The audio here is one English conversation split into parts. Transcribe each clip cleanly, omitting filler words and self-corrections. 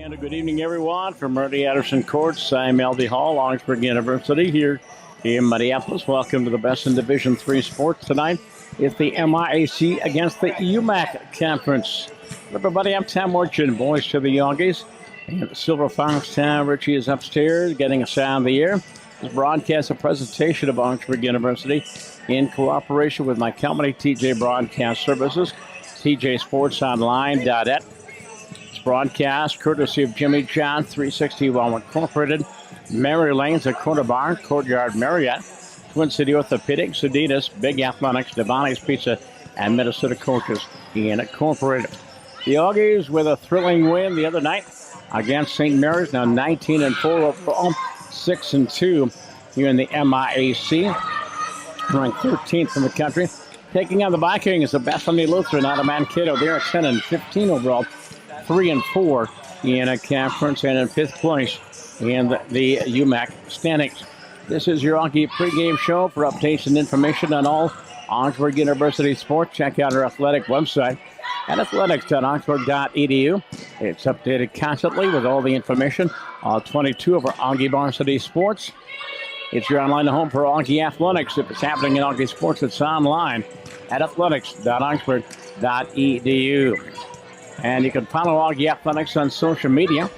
And a good evening, everyone, from Murray Anderson Courts. I'm LD Hall, Augsburg University, here in Minneapolis. Welcome to the best in Division III sports tonight. It's the MIAC against the UMAC Conference. Everybody, I'm Tom Orchin, boys to the Auggies. And Silver Fox Town, Richie is upstairs, getting us out of the air. This broadcast a presentation of Augsburg University in cooperation with my company, TJ Broadcast Services, TJSportsOnline.net. Broadcast courtesy of Jimmy John, 360 Walmart Incorporated, Mary Lane's at Corner Barn, Courtyard Marriott, Twin City Orthopedics, Adidas, Big Athletics, Devani's Pizza, and Minnesota Coaches Incorporated. The Auggies with a thrilling win the other night against St. Mary's, now 19-4 overall, 6-2 here in the MIAC, ranked 13th in the country. Taking on the Vikings, the Bethany Lutheran out of Mankato. They're at 10-15 overall. 3-4 in a conference, and in fifth place in the UMAC standings. This is your Auggie pregame show. For updates and information on all Augsburg University sports, check out our athletic website at athletics.augsburg.edu. It's updated constantly with all the information on 22 of our Auggie varsity sports. It's your online home for Auggie Athletics. If it's happening in Auggie sports, it's online at athletics.augsburg.edu. And you can follow Auggie Athletics on social media.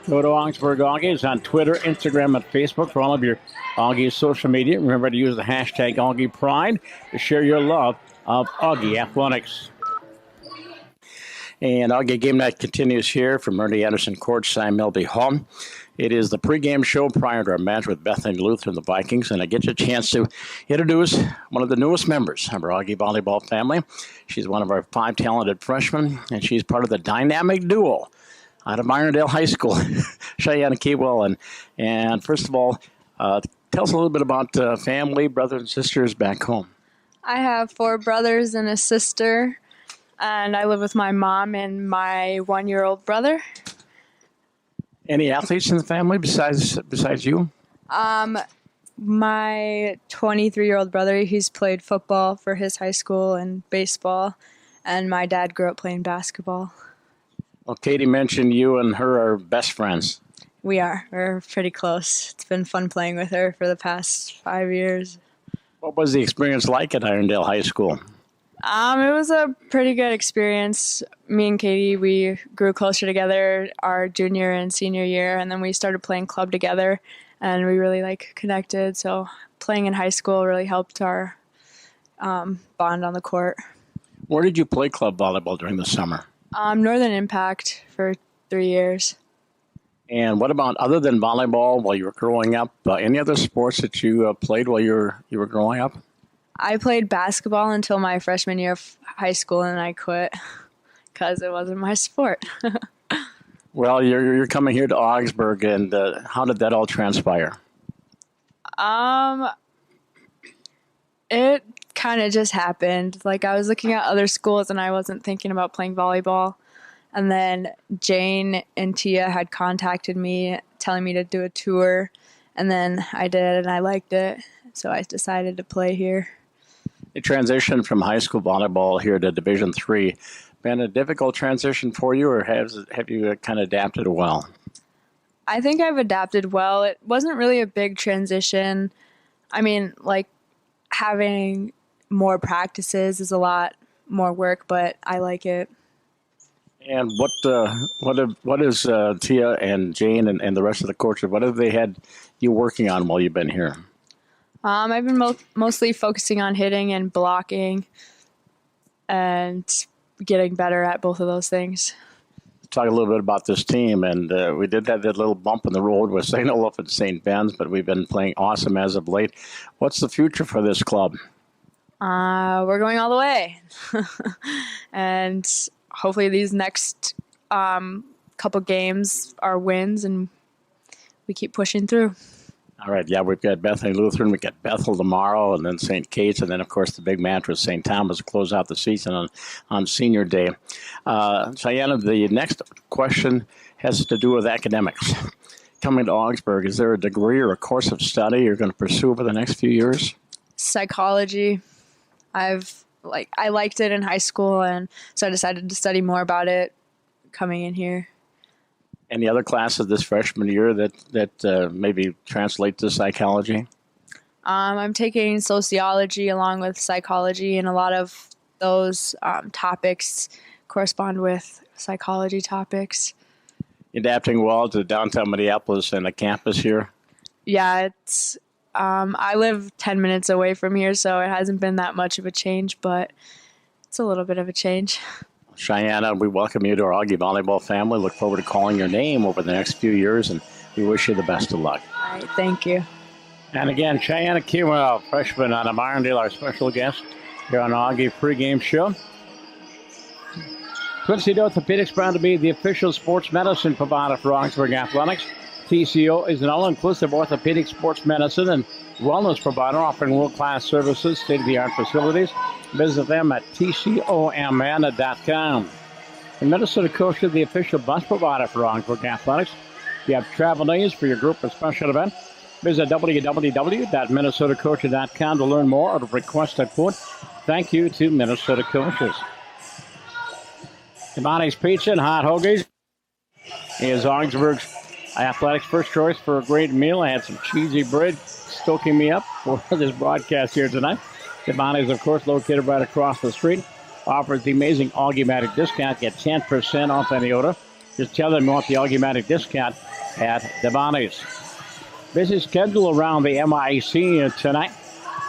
Go to Augsburg Auggies on Twitter, Instagram, and Facebook for all of your Auggie social media. Remember to use the hashtag Auggie Pride to share your love of Auggie Athletics. And Auggie Game Night continues here from Murray Anderson Courts, LD Hall. It is the pregame show prior to our match with Bethany Lutheran, the Vikings, and I get you a chance to introduce one of the newest members of our Auggie Volleyball family. She's one of our 5 talented freshmen, and she's part of the dynamic duo out of Irondale High School, Cheyenne Keywell. And first of all, tell us a little bit about family, brothers and sisters back home. I have 4 brothers and a sister, and I live with my mom and my 1-year-old brother. Any athletes in the family besides you? My 23-year-old brother, he's played football for his high school and baseball, and my dad grew up playing basketball. Well, Katie mentioned you and her are best friends. We are. We're pretty close. It's been fun playing with her for the past 5 years. What was the experience like at Irondale High School? It was a pretty good experience. Me and Katie, we grew closer together our junior and senior year, and then we started playing club together, and we really connected. So playing in high school really helped our bond on the court. Where did you play club volleyball during the summer? Northern Impact for 3 years. And what about, other than volleyball while you were growing up, any other sports that you played while you were growing up? I played basketball until my freshman year of high school, and I quit because it wasn't my sport. Well, you're coming here to Augsburg, and how did that all transpire? It kind of just happened. I was looking at other schools, and I wasn't thinking about playing volleyball. And then Jane and Tia had contacted me, telling me to do a tour, and then I did, and I liked it, so I decided to play here. The transition from high school volleyball here to Division III been a difficult transition for you, or have you kind of adapted well? I think I've adapted well. It wasn't really a big transition. I mean, having more practices is a lot more work, but I like it. And what is Tia and Jane and the rest of the coaches, what have they had you working on while you've been here? I've been mostly focusing on hitting and blocking and getting better at both of those things. Talk a little bit about this team, and we did have that little bump in the road with St. Olaf and St. Ben's, but we've been playing awesome as of late. What's the future for this club? We're going all the way. And hopefully these next couple games are wins, and we keep pushing through. All right, yeah, we've got Bethany Lutheran, we've got Bethel tomorrow, and then St. Kate's, and then, of course, the big match with St. Thomas to close out the season on Senior Day. Cheyenne, the next question has to do with academics. Coming to Augsburg, is there a degree or a course of study you're going to pursue over the next few years? Psychology. I liked it in high school, and so I decided to study more about it coming in here. Any other classes this freshman year that maybe translate to psychology? I'm taking sociology along with psychology, and a lot of those topics correspond with psychology topics. Adapting well to downtown Minneapolis and the campus here? Yeah, it's I live 10 minutes away from here, so it hasn't been that much of a change, but it's a little bit of a change. Cheyenne, we welcome you to our Augie Volleyball family. Look forward to calling your name over the next few years, and we wish you the best of luck. All right, thank you. And again, Cheyenne Kiewel, freshman out of Marndale, our special guest here on Augie Pregame Show. Twin City Orthopedics proud to be the official sports medicine provider for Augsburg Athletics. TCO is an all-inclusive orthopedic sports medicine and wellness provider offering world-class services, state-of-the-art facilities. Visit them at tcomn.com. And Minnesota Coast is the official bus provider for Augsburg Athletics. If you have travel needs for your group or special event, visit www.minnesotacoaches.com to learn more or to request a quote. Thank you to Minnesota Coaches. Devontae's Pizza and Hot Hoagies is Augsburg's Athletics' first choice for a great meal. I had some cheesy bread stoking me up for this broadcast here tonight. Devontae's, of course, located right across the street. Offers the amazing Augie-matic discount. Get 10% off any order. Just tell them you want the Augie-matic discount at Devontae's. Busy schedule around the MIAC tonight.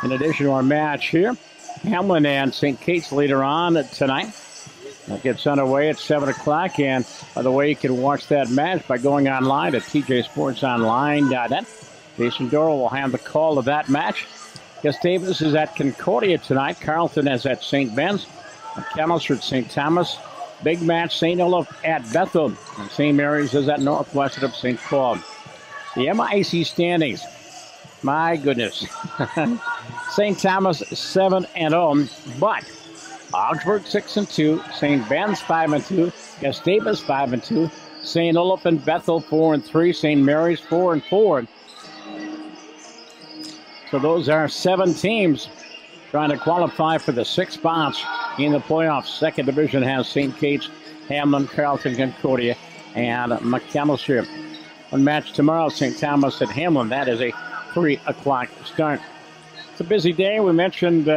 In addition to our match here, Hamlin and St. Kate's later on tonight. That gets underway at 7 o'clock. And by the way, you can watch that match by going online at tjsportsonline.net. Jason Doral will have the call of that match. Gustavus is at Concordia tonight. Carleton is at St. Ben's. McAllister at St. Thomas. Big match, St. Olaf at Bethel. And St. Mary's is at Northwestern of St. Paul. The MIAC standings. My goodness. St. Thomas 7-0, but Augsburg 6-2, St. Ben's 5-2, Gustavus 5-2, St. Olaf and Bethel 4-3, St. Mary's 4-4. So those are 7 teams trying to qualify for the 6 spots in the playoffs. Second division has St. Kate's, Hamlin, Carleton, Concordia, and McAllister. One match tomorrow, St. Thomas at Hamlin. That is a 3 o'clock start. It's a busy day. We mentioned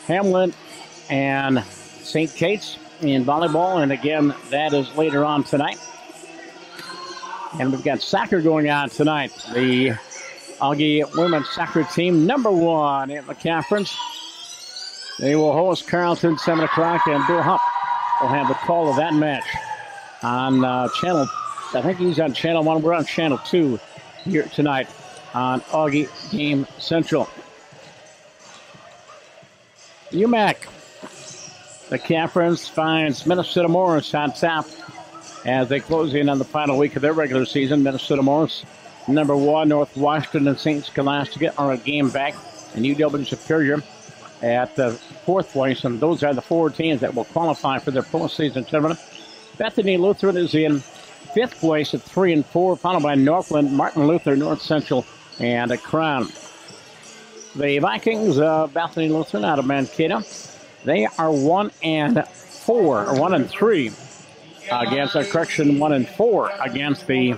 Hamlin and St. Kate's in volleyball, and again, that is later on tonight. And we've got soccer going on tonight. The Augie women's soccer team, #1 in the conference. They will host Carleton 7 o'clock, and Bill Hupp will have the call of that match on channel. I think he's on channel 1. We're on channel 2 here tonight on Augie Game Central. UMAC, the conference, finds Minnesota Morris on top as they close in on the final week of their regular season. Minnesota Morris, #1, Northwestern and St. Scholastica are a game back, and UW Superior at the 4th place, and those are the 4 teams that will qualify for their postseason tournament. Bethany Lutheran is in 5th place at 3-4, followed by Northland, Martin Luther, North Central, and a Crown. The Vikings of Bethany Lutheran out of Mankato, they are 1-4, or 1-3 against, 1-4 against the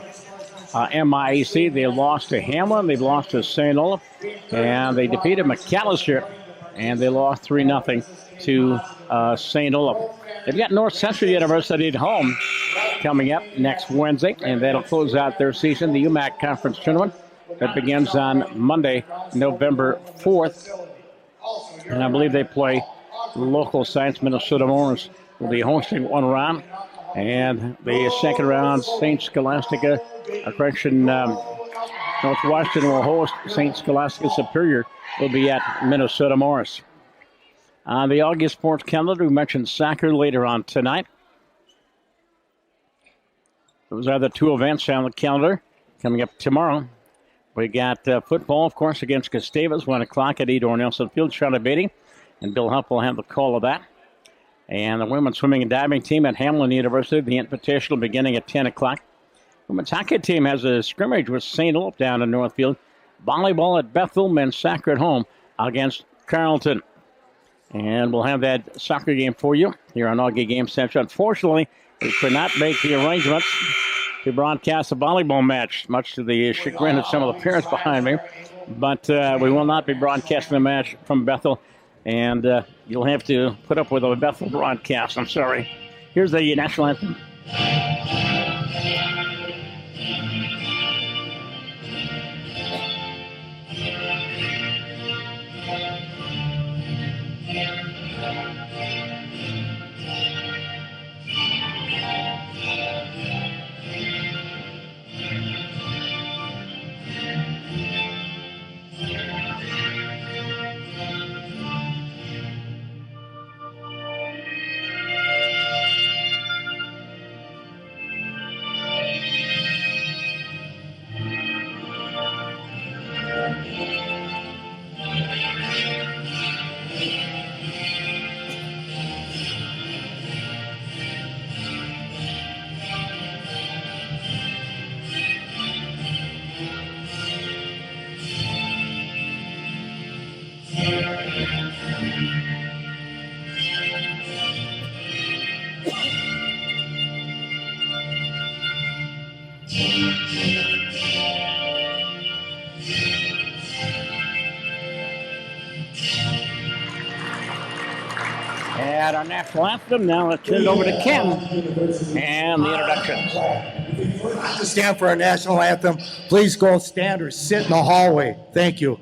MIAC. They lost to Hamlin, they've lost to St. Olaf, and they defeated McAllister, and they lost 3-0 to St. Olaf. They've got North Central University at home coming up next Wednesday, and that'll close out their season, the UMAC Conference Tournament. That begins on Monday, November 4th. And I believe they play local sites. Minnesota Morris will be hosting one round. And the second round, St. Scholastica, Northwestern will host St. Scholastica. Superior will be at Minnesota Morris. On the August sports calendar, we mentioned soccer later on tonight. Those are the 2 events on the calendar coming up tomorrow. We got football, of course, against Gustavus, 1 o'clock at Edor Nelson Field. Charlie Beatty and Bill Hupp will have the call of that. And the women's swimming and diving team at Hamlin University, the Invitational beginning at 10 o'clock. Women's hockey team has a scrimmage with St. Olaf down in Northfield. Volleyball at Bethel, men's soccer at home against Carleton. And we'll have that soccer game for you here on Augie Game Central. Unfortunately, we could not make the arrangements to broadcast a volleyball match, much to the chagrin of some of the parents behind me. But we will not be broadcasting the match from Bethel, and you'll have to put up with a Bethel broadcast. I'm sorry. Here's the national anthem. And our national anthem, now let's turn it over to Ken and the introductions. To stand for our national anthem, please go stand or sit in the hallway. Thank you.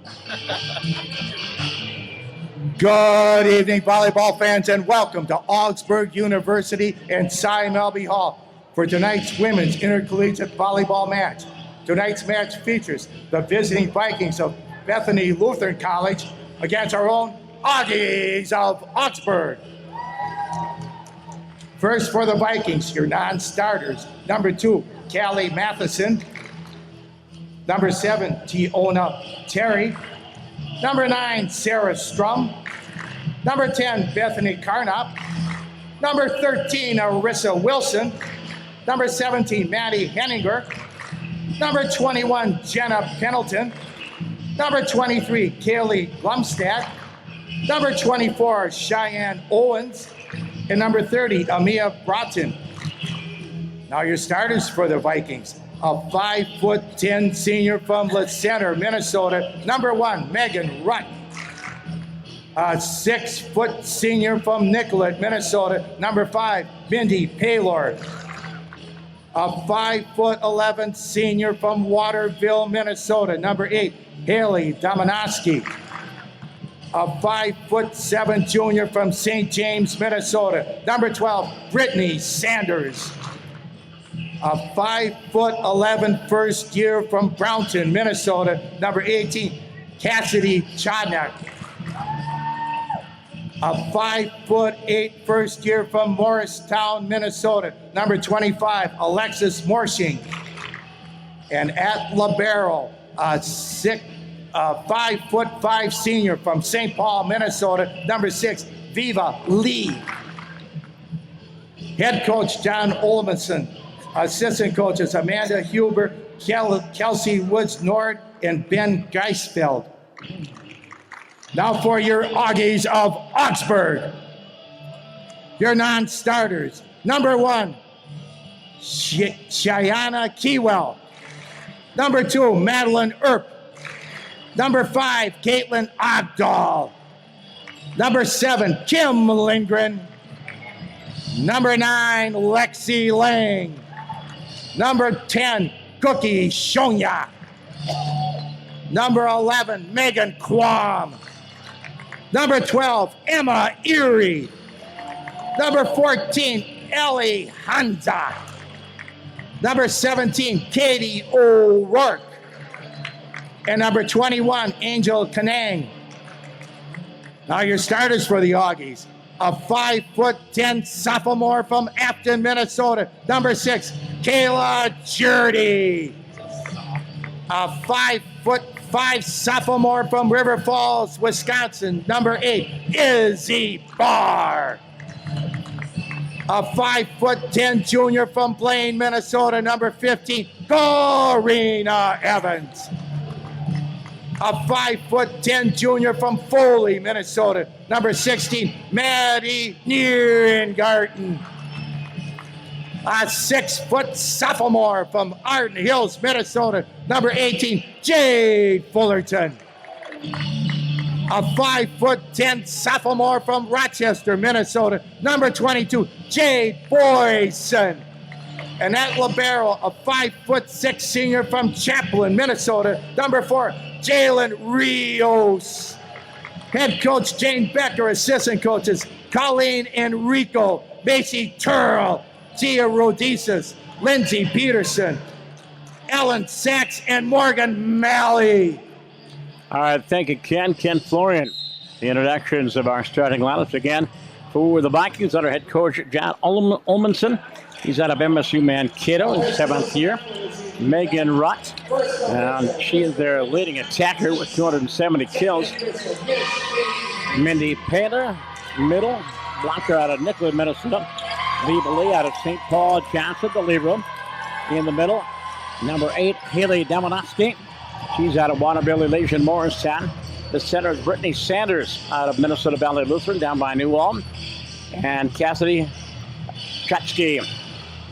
Good evening, volleyball fans, and welcome to Augsburg University and Cy Melby Hall for tonight's women's intercollegiate volleyball match. Tonight's match features the visiting Vikings of Bethany Lutheran College against our own Auggies of Augsburg. First for the Vikings, your non-starters. Number 2, Callie Matheson. Number 7, Tiona Terry. Number 9, Sarah Strum. Number 10, Bethany Carnop. Number 13, Arissa Wilson. Number 17, Maddie Henninger. Number 21, Jenna Pendleton. Number 23, Kaylee Glumstad. Number 24, Cheyenne Owens. And number 30, Amia Broughton. Now your starters for the Vikings. A 5'10" senior from La Center, Minnesota. Number 1, Megan Rutt. A 6' senior from Nicollet, Minnesota. Number 5, Mindy Paylor. A 5'11" senior from Waterville, Minnesota. Number 8, Haley Domanoski. A 5'7" junior from St. James, Minnesota. Number 12, Brittany Sanders. A 5'11" first year from Brownton, Minnesota. Number 18, Cassidy Chodnak. A 5'8" first year from Morristown, Minnesota. Number 25, Alexis Morshing. And at libero, a 5'5" senior from St. Paul, Minnesota. Number 6, Viva Lee. Head coach John Olmenson. Assistant coaches Amanda Huber, Kelsey Woods Nord, and Ben Geisfeld. Now for your Auggies of Augsburg. Your non-starters. Number 1, Cheyenne Keywell. Number 2, Madeline Earp. Number 5, Caitlin Ogdahl. Number 7, Kim Lindgren. Number 9, Lexi Lang. Number 10, Cookie Shonya. Number 11, Megan Quam. Number 12, Emma Erie. Number 14, Ellie Hanza. Number 17, Katie O'Rourke. And number 21, Angel Kanang. Now your starters for the Auggies. A 5'10" sophomore from Afton, Minnesota. Number 6, Kayla Jurdy. A 5'5" sophomore from River Falls, Wisconsin. Number 8, Izzy Barr. A 5'10" junior from Blaine, Minnesota. Number 15, Corina Evans. a 5'10" junior from Foley, Minnesota. Number 16, Maddie Nierengarten. A 6' sophomore from Arden Hills, Minnesota. Number 18, Jade Fullerton. A 5'10" sophomore from Rochester, Minnesota. Number 22, Jade Boyson. And that libero, a 5'6" senior from Chaplin, Minnesota. Number 4, Jalen Rios. Head coach Jane Becker, assistant coaches Colleen Enrico, Macy Turl, Tia Rhodesis, Lindsay Peterson, Ellen Sachs, and Morgan Malley. All right, thank you, Ken. Ken Florian. The introductions of our starting lineups again for the Vikings under head coach John Olmanson. He's out of MSU Mankato in 7th year. Megan Rutt, and she is their leading attacker with 270 kills. Mindy Painter, middle blocker out of Nicollet, Minnesota. Viva Lee out of St. Paul. Johnson, the libero, in the middle. Number 8, Haley Damanowski. She's out of Waterbury Legion, Morristown. The center is Brittany Sanders out of Minnesota Valley Lutheran down by New Ulm. And Cassidy Chutski.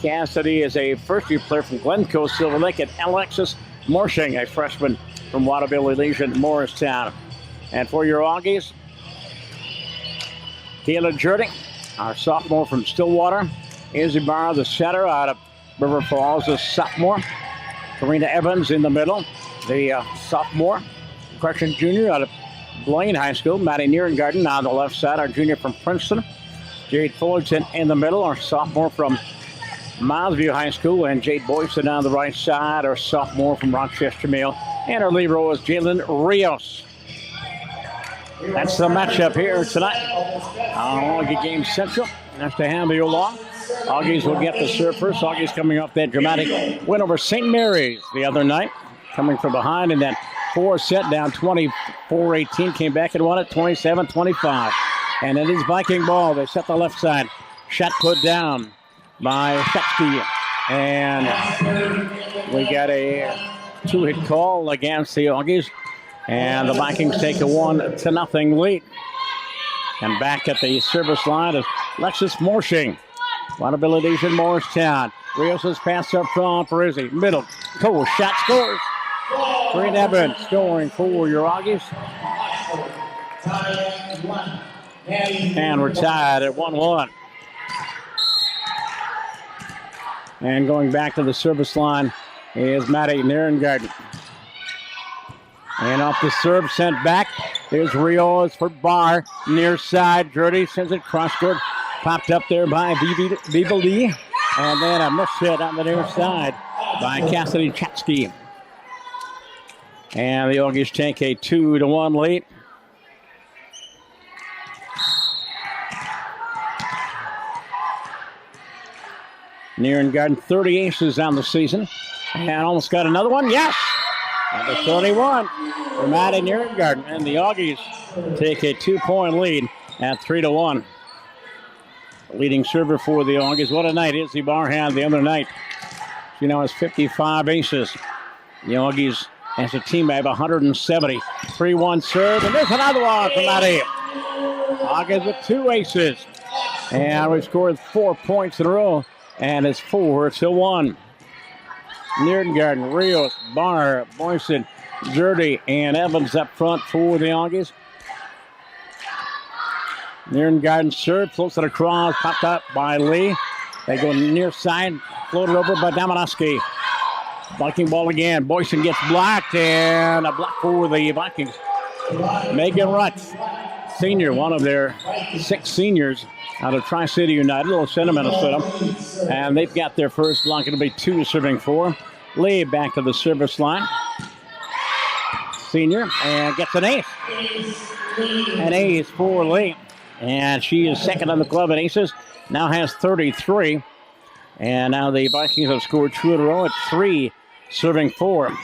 Cassidy is a first-year player from Glencoe Silver Lake, and Alexis Morshing, a freshman from Waterbury Legion, Morristown. And for your Augies, Kayla Jurdy, our sophomore from Stillwater. Izzy Barr, the center out of River Falls, the sophomore. Karina Evans in the middle, the sophomore. Correction junior out of Blaine High School. Maddie Nierengarten on the left side, our junior from Princeton. Jade Fullerton in the middle, our sophomore from Milesview High School. And Jade Boyson on the right side, our sophomore from Rochester Mill. And our libero is Jalen Rios. That's the matchup here tonight on Augie Game Central. Nice to have you along. Augies will get the serve first. Augies coming off that dramatic win over St. Mary's the other night. Coming from behind in that 4 set down 24-18. Came back and won it 27-25. And it is Viking ball. They set the left side. Shot put down by Shetsky. And we got a 2-hit call against the Augies. And the Vikings take a 1-0 lead. And back at the service line is Lexus Morshing. Waterbury Legion, Morristown. Rios' pass up front for Izzy. Middle. Cole shot scores. Green Evans scoring for your Augies. And we're tied at 1-1. And going back to the service line is Maddie Nierengarten. And off the serve, sent back. There's Rios for Barr. Near side, Jurdy sends it cross court. Popped up there by Viva Lee. And then a miss hit on the near side by Cassidy Chatsky. And the Augies take a 2-1 lead. Nierengarten, 30 aces on the season. And almost got another one. Yes! Number 31 for Maddie Nierengarten. And the Augies take a 2-point lead at 3-1. Leading server for the Augies. What a night Izzy Barr had the other night. She now has 55 aces. The Augies, as a team, have 170. 3-1 serve. And there's another one from Maddie. Augies with 2 aces. And we've scored 4 points in a row. And it's 4-1. Nierengarten, Rios, Barr, Boyson, Jurdy, and Evans up front for the Augies. Nierengarten serve, floats it across, popped up by Lee. They go near side, floated over by Damanowski. Viking ball again. Boyson gets blocked, and a block for the Vikings. Megan Rutt, senior, one of their 6 seniors out of Tri-City United, Little Center, Minnesota. And they've got their first block. It'll be 2 serving 4. Lee back to the service line. Senior, and gets an ace. An ace for Lee. And she is second on the club in aces. Now has 33. And now the Vikings have scored 2 in a row at 3, serving 4.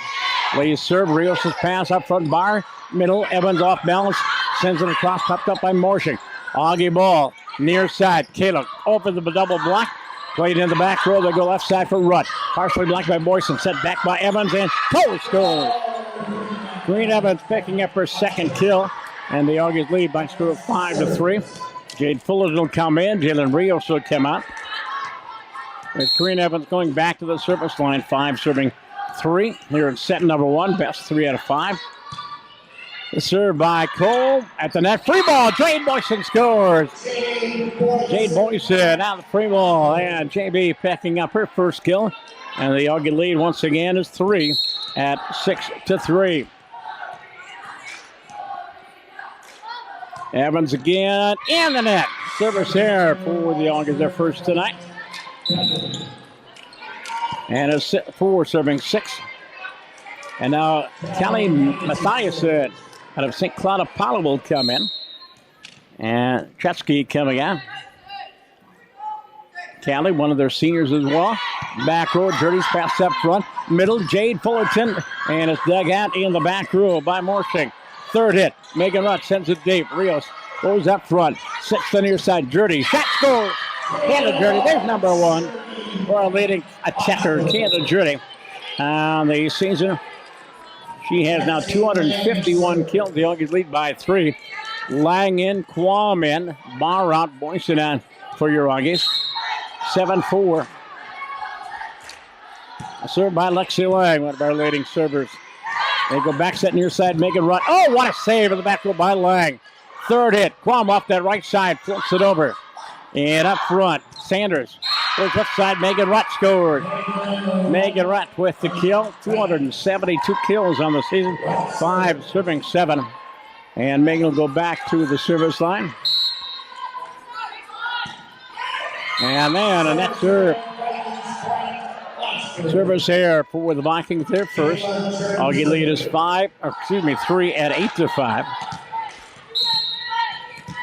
Lee's serve, Rios' pass up front, Barr, middle, Evans off balance, sends it across, popped up by Morshing. Augie ball, near side, Caleb opens the double block, played in the back row, they go left side for Rutt. Partially blocked by Boyson, set back by Evans, and Cole scores. Green Evans picking up her second kill, and the August lead by a score of 5-3. Jade Fuller will come in. Jalen Rios will come out. With Green Evans going back to the service line, 5 serving 3 here in set number 1. Best 3 out of 5. The serve by Cole at the net. Free ball. Jade Boyson scores. Jade Boyson out of the free ball. And JB picking up her first kill. And the Augie lead once again is 3 at 6-3. Evans again in the net. Service here for the Augers, their first tonight. And it's 4 serving 6. And now Kelly Mathiasen out of St. Cloud Apollo will come in. And Chetsky coming out. Kelly, one of their seniors as well. Back row, Journeys pass up front. Middle, Jade Fullerton. And it's dug out in the back row by Morshing. Third hit. Megan Rutt sends it deep. Rios goes up front. Sits the near side. Journey. Shot scores. Canada Journey. There's number 1. For our leading attacker, Canada Journey. The season, she has now 251 kills. The Augies lead by 3. Lang in, Quam in, Bar out, Boyson on for your Augies. 7-4. Served by Lexi Lang, one of our leading servers. They go back set near side, Megan Rutt. Oh, what a save in the back row by Lang. Third hit, Quam off that right side, flips it over. And up front, Sanders. Goes left side, Megan Rutt scored. Megan Rutt with the kill. 272 kills on the season. 5 serving 7. And Megan will go back to the service line. And then a net serve. Service here for the Vikings there first. Augie lead is 3 at 8-5.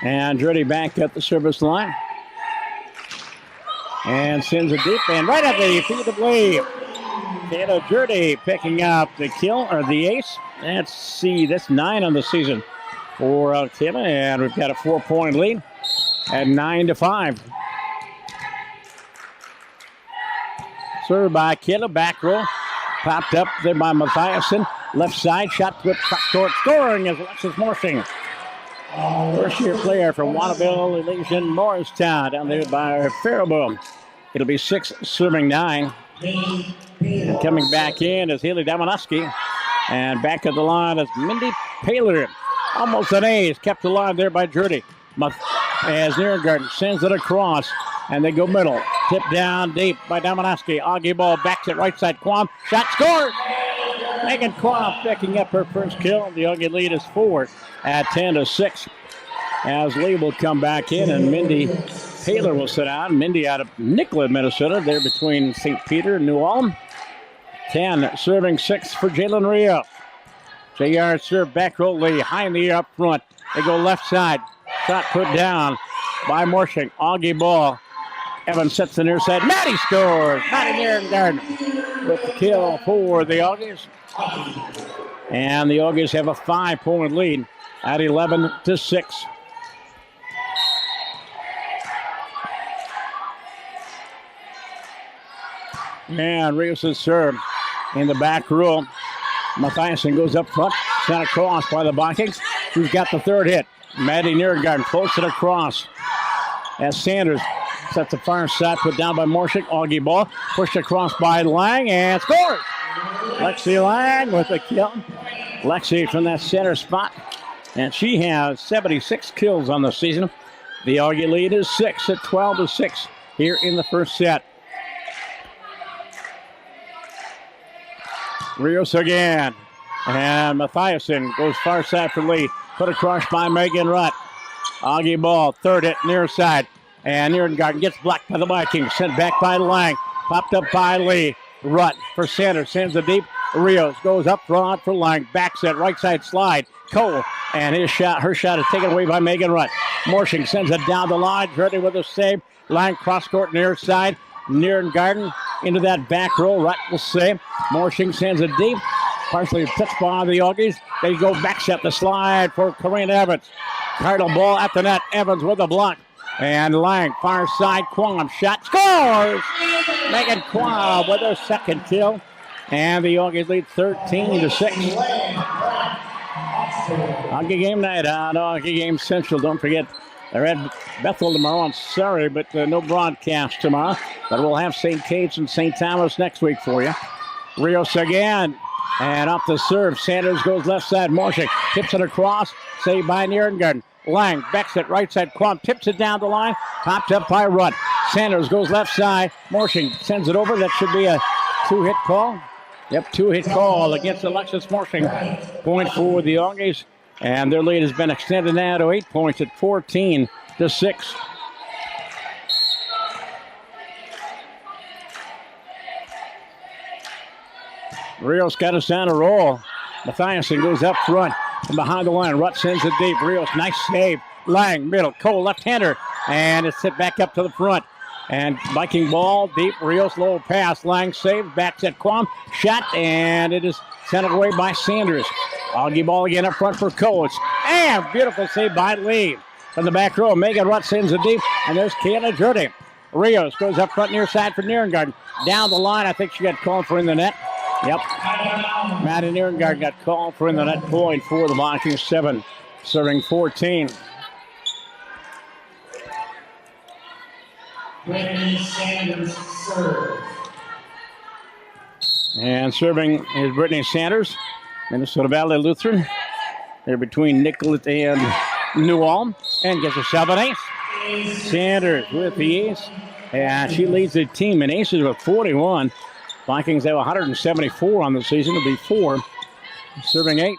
And Dreddy back at the service line. And sends a deep and right at the feet of Lee. Taylor Dreddy picking up the kill, or the ace. Let's see, that's 9 on the season for Kayla. And we've got a 4-point lead at 9-5. Served by Kayla, back row. Popped up there by Mathiasen. Left side, shot with court. Scoring is Alexis Morshing. First year player from Waterville, Elysian, Morristown, down there by Faribault. It'll be 6 serving 9. And coming back in is Haley Damanowski. And back at the line is Mindy Paler. Almost an ace, kept alive there by Jurdy. As Nierengarten sends it across. And they go middle. Tip down deep by Damanowski. Augie ball backs it right side. Quam. Shot scores. Megan Quam picking up her first kill. The Augie lead is 4 at 10-6. As Lee will come back in and Mindy Taylor will sit down. Mindy out of Nicollet, Minnesota. They're between St. Peter and New Ulm. 10 serving 6 for Jalen Rio. JR serve back row Lee. High in the air up front. They go left side. Shot put down by Morshing. Augie ball. Evans sets the near side. Maddie scores. Maddie Nierengarten with the kill for the Augies. And the Augies have a 5-point lead at 11-6. And Rios' serve in the back row. Mathiasen goes up front. Sent across by the Vikings. Who's got the third hit? Maddie Nierengarten floats it across. As Sanders sets the far side, put down by Morshik. Augie ball pushed across by Lang and scores. Lexi Lang with the kill. Lexi from that center spot. And she has 76 kills on the season. The Augie lead is 6 at 12-6 here in the first set. Rios again. And Mathiasen goes far side for Lee. Put across by Megan Rutt. Augie ball, third hit near side. And Nierengarten gets blocked by the Vikings. Sent back by Lang. Popped up by Lee. Rutt for Sanders. Sends it deep. Rios goes up front for Lang. Backs it. Right side slide. Cole. And her shot is taken away by Megan Rutt. Morshing sends it down the line. Ready with a save. Lang cross court near side. Nierengarten into that back row. Rutt will save. Morshing sends it deep. Partially touched by the Augies. They go back set the slide for Corinne Evans. Cardinal ball at the net. Evans with a block. And Lang, far side, Quam shot, scores! Megan Quam with her second kill. And the Augies lead 13-6. Augie game night on Augie Game Central. Don't forget, they're at Bethel tomorrow on Saturday, but no broadcast tomorrow. But we'll have St. Kate's and St. Thomas next week for you. Rios again. And off the serve, Sanders goes left side. Morshik tips it across. Saved by Nierengarten. Lang backs it right side. Quam tips it down the line. Popped up by Rutt. Sanders goes left side. Morshik sends it over. That should be a two-hit call. Yep, two-hit call against Alexis Morshik. Point for the Auggies. And their lead has been extended now to 8 points at 14-6. Rios got us down a roll. Mathiasen goes up front from behind the line. Rutt sends it deep. Rios, nice save. Lang, middle. Cole, left-hander. And it's hit back up to the front. And Viking ball, deep. Rios, low pass. Lang save. Back at Quam. Shot, and it is sent away by Sanders. Augie ball again up front for Coates. And beautiful save by Lee. From the back row, Megan Rutt sends it deep. And there's Kayla Jurdy. Rios goes up front near side for Nierengarten. Down the line, I think she got called for in the net. Yep. Maddie Nierengarten got called for in the net point for the Vikings. 7, serving 14. Brittany Sanders serve. And serving is Brittany Sanders, Minnesota Valley Lutheran. They're between Nicollet and New Ulm. And gets herself an ace. Sanders with the ace. And she leads the team in aces with 41. Vikings have 174 on the season. It'll be 4. Serving 8.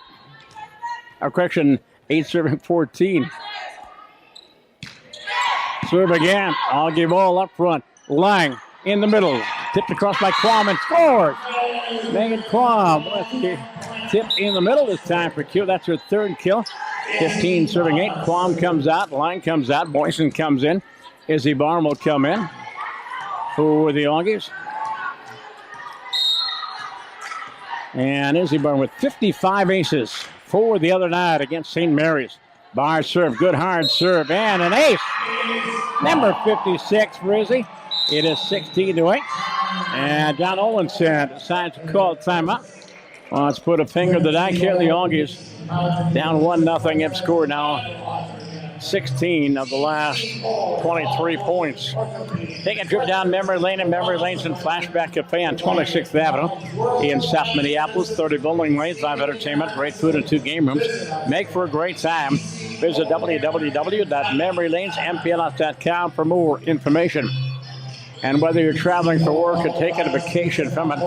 Correction, 8 serving 14. Serve again. Augie ball up front. Lang in the middle. Tipped across by Quam and scores. Megan Quam with the tip in the middle this time for Q. That's her third kill. 15 serving 8. Quam comes out. Lang comes out. Boyson comes in. Izzy Barn will come in for the Auggies. And Izzy Barn with 55 aces for the other night against St. Mary's. Bar serve, good hard serve, and an ace. Number 56 for Izzy. It is 16-8. And John Olenson decides to call timeout. Well, let's put a finger in the dike here. The Auggies down 1-0. Have scored now 16 of the last 23 points. Take a trip down memory lane, and memory lane's in Flashback Cafe on 26th Avenue in South Minneapolis. 30 bowling lanes, 5 entertainment, great food, and 2 game rooms. Make for a great time. Visit www.memorylanesmpls.com for more information. And whether you're traveling for work or taking a vacation from it,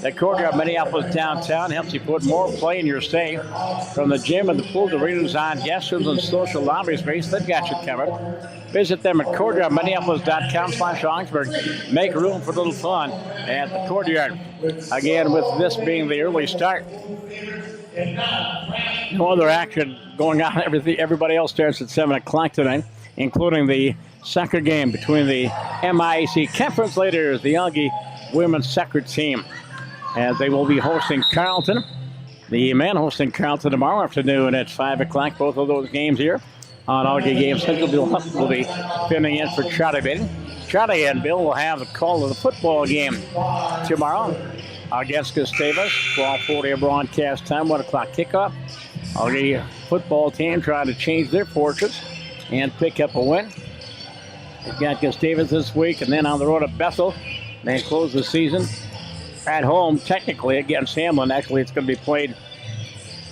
the Courtyard Minneapolis downtown helps you put more play in your stay. From the gym and the pool to redesigned guest rooms and social lobby space, they've got you covered. Visit them at courtyardminneapolis.com/Augsburg. Make room for a little fun at the Courtyard. Again, with this being the early start, no other action going on. Everybody else starts at 7 o'clock tonight, including the soccer game between the MIAC Conference leaders, the Augie women's soccer team, as they will be hosting Carleton. The men hosting Carleton tomorrow afternoon at 5 o'clock. Both of those games here on Augie Game Central. Will be filling in for Charlie Bill. Charlie and Bill will have the call of the football game tomorrow against Gustavus. 12:40 broadcast time, 1 o'clock kickoff. Augie football team trying to change their fortunes and pick up a win. They've got Gustavus this week, and then on the road at Bethel. They close the season at home, technically, against Hamlin. Actually, it's going to be played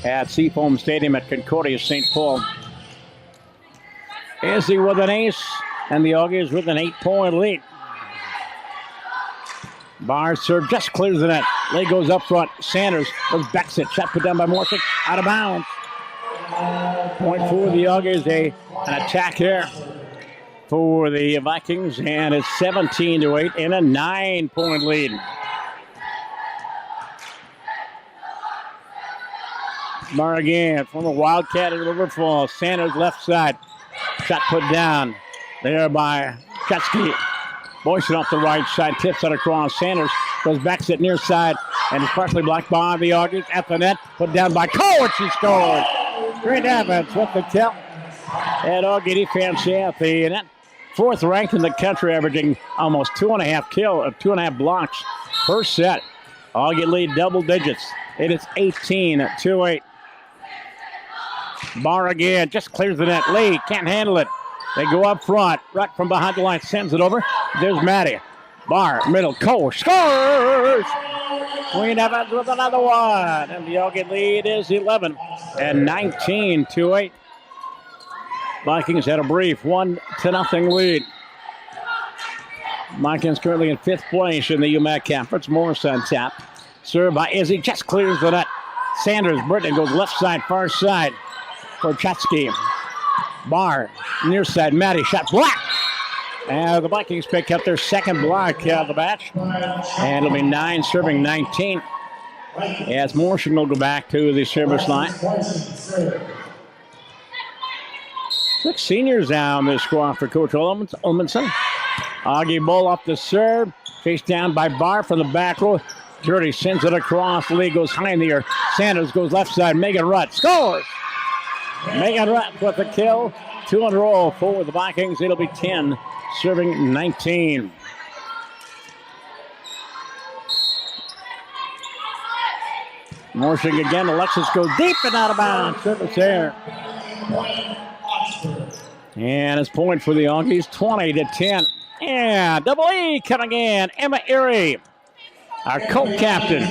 at Seafoam Stadium at Concordia, St. Paul. Izzy with an ace, and the Auggies with an 8-point lead. Barr serve just clears the net. Leg goes up front. Sanders goes back set. Shot put down by Morsick. Out of bounds. Point for the Auggies. An attack here for the Vikings, and it's 17-8 in a 9-point lead. Mar again from the Wildcat at River Falls. Sanders left side. Shot put down there by Chetsky. Boyson off the right side. Tips it across. Sanders goes back set near side, and is partially blocked by the Auggies. At the net, put down by Cole, and she scored. Great Evans with the kill. And Augie defense at the net. 4th ranked in the country, averaging almost 2.5 blocks per set. Augie lead double digits. It is 18-8. Barr again, just clears the net. Lee can't handle it. They go up front. Ruck from behind the line sends it over. There's Maddie. Barr, middle, Cole scores! Queen Evans with another one. And the Augie lead is 11 and 19-8. Vikings had a brief 1-0 lead. Vikings currently in 5th place in the UMAC Conference. Morris on top. Served by Izzy, just clears the net. Sanders, Britton goes left side, far side for Chatsky. Barr, near side, Maddie, shot blocked. And the Vikings pick up their second block of the match. And it'll be 9 serving 19. As Morrison will go back to the service line. 6 seniors down this squad for Coach Olmanson. Augie ball up the serve. Faced down by Barr from the back row. Jordy sends it across. Lee goes high in the air. Sanders goes left side. Megan Rutt scores. Megan Rutt with the kill. 2 in a row for the Vikings. It'll be 10 serving 19. Morshing again. Alexis goes deep and out of bounds. Service there. And it's point for the Augies, 20-10. And double E coming in. Emma Erie, our co-captain,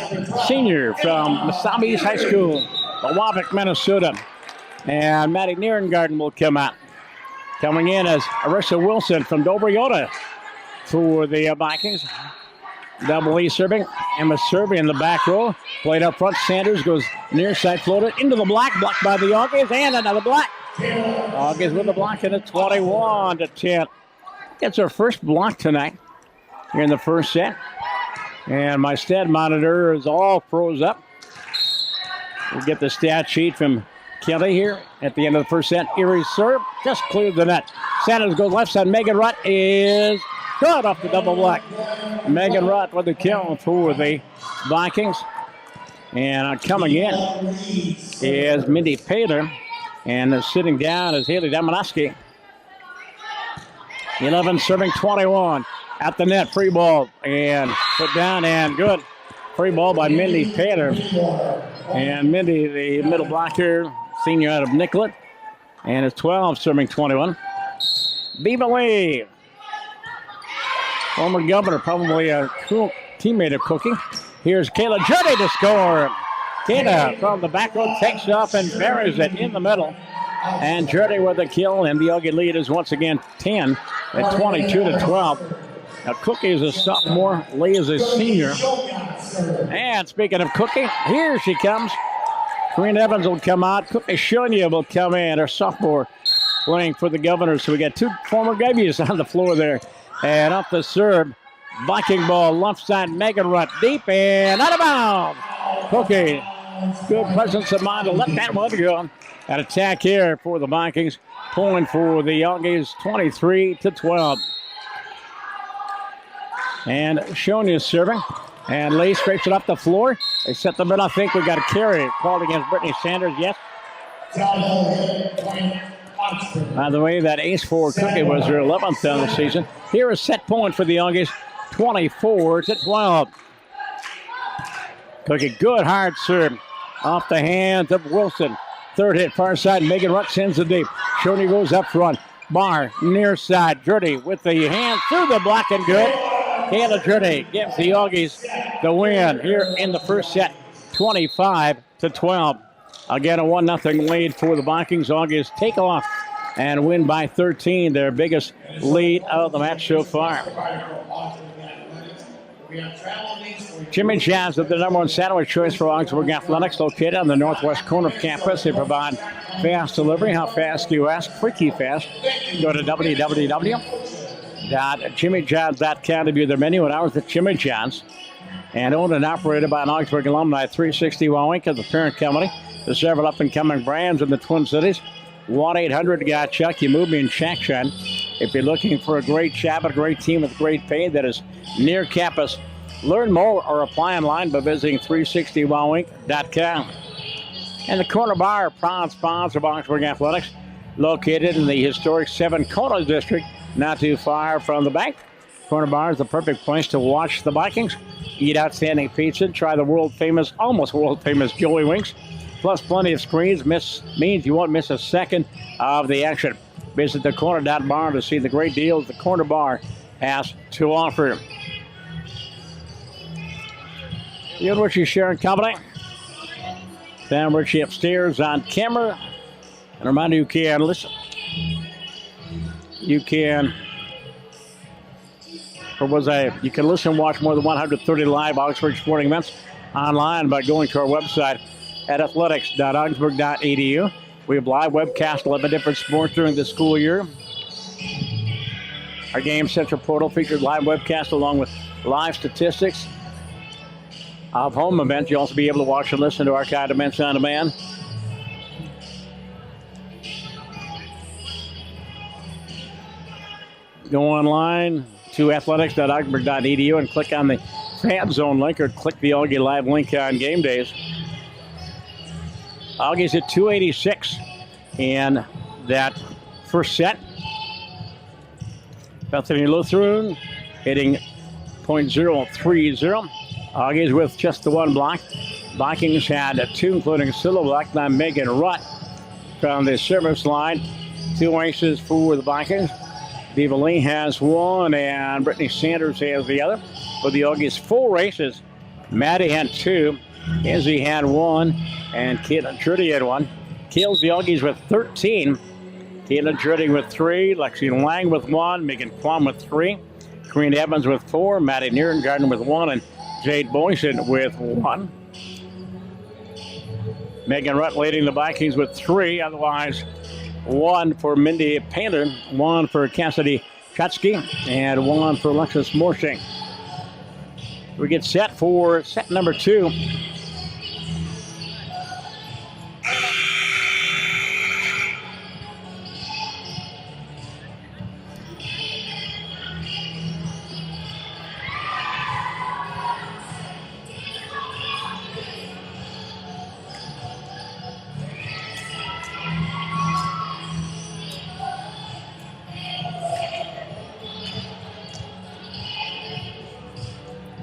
senior from Masabi High School, Waback, Minnesota. And Maddie Nierengarten will come out. Coming in as Arissa Wilson from Dobrioda for the Vikings. Double E serving. Emma serving in the back row. Played up front. Sanders goes near side floater into the block. Blocked by the Augies. And another block. Augies with the block and it's 21-10. Gets her first block tonight here in the first set. And my stat monitor is all froze up. We'll get the stat sheet from Kelly here at the end of the first set. Erie's serve just cleared the net. Sanders goes left side. Megan Rutt is good off the double block. Megan Rutt with the kill for the Vikings. And coming in is Mindy Pater. And sitting down is Haley Damanowski. 11 serving 21 at the net. Free ball and put down and good. Free ball by Mindy Pater. And Mindy, the middle blocker, senior out of Nicollet. And it's 12 serving 21. Viva Lee, former governor, probably a cool teammate of Cookie. Here's Kayla Jurdy to score. Kayla from the back row takes off and buries it in the middle. And Jurdy with a kill, and the Augie lead is once again 10 at 22-12. Now Cookie is a sophomore, Lee is a senior. And speaking of Cookie, here she comes. Queen Evans will come out. Cookie Shonya will come in, her sophomore, playing for the Governors. So we got 2 former Gabies on the floor there. And up the serve, Viking ball, left side, Megan Rutt deep and out of bounds. Cookie, good presence of mind to let that one go. An attack here for the Vikings, pulling for the Augies 23-12. And Shonya's serving. And Lee scrapes it up the floor. They set the middle. I think we got a carry called against Brittany Sanders. Yes. By the way, that ace for Cookie was her 11th on the season. Here is set point for the Augies, 24-12. Cookie, good hard serve off the hands of Wilson. Third hit, far side. Megan Rutt sends it deep. Shoney goes up front. Barr, near side. Jurdy with the hand through the block and good. Kayla Jurdy gives the Augies the win here in the first set, 25-12. Again, a 1-0 lead for the Vikings. Augies take off and win by 13, their biggest lead of the match so far. Jimmy John's is the #1 sandwich choice for Augsburg Athletics, located on the northwest corner of campus. They provide fast delivery. How fast do you ask? Freaky fast. Go to www.jimmyjohns.com to view their menu and hours at Jimmy John's. And owned and operated by an Augsburg alumni, 360 Wawink is the parent company. The several up-and-coming brands in the Twin Cities. 1-800-GOT-CHUCK. You move me in Shackshine. If you're looking for a great job, a great team with great pay that is near campus, learn more or apply online by visiting 360wowink.com. And the Corner Bar, proud sponsor of Augsburg Athletics, located in the historic Seven Corners District, not too far from the bank. Corner Bar is the perfect place to watch the Vikings, eat outstanding pizza, try the almost world-famous Joey Winks, plus plenty of screens means you won't miss a second of the action. Visit the corner.bar to see the great deals the Corner Bar has to offer. Ian Ritchie sharing company. Sam Ritchie upstairs on camera. And remind you can listen. You can listen and watch more than 130 live Augsburg sporting events online by going to our website at athletics.augsburg.edu. We have live webcast 11 different sports during the school year. Our Game Central portal features live webcast along with live statistics of home events. You'll also be able to watch and listen to archived events on demand. Go online to athletics.augsburg.edu and click on the Fan Zone link or click the Augie Live link on game days. Augie's at 286 in that first set. Bethany Lutheran hitting .030. Augie's with just the one block. Vikings had two, including solo block by Megan Rutt from the service line. 2 aces for the Vikings. Diva Lee has one, and Brittany Sanders has the other. For the Augies, 4 aces. Maddie had 2. Izzy had 1, and Caitlin Trudy had 1. Kills the Augies with 13. Caitlin Trudy with 3. Lexi Lang with 1. Megan Plum with 3. Corinne Evans with 4. Maddie Nierengarten with 1, and Jade Boyson with 1. Megan Rutt leading the Vikings with 3. Otherwise, 1 for Mindy Painter, 1 for Cassidy Chutsky, and 1 for Alexis Morshing. We get set for set number 2.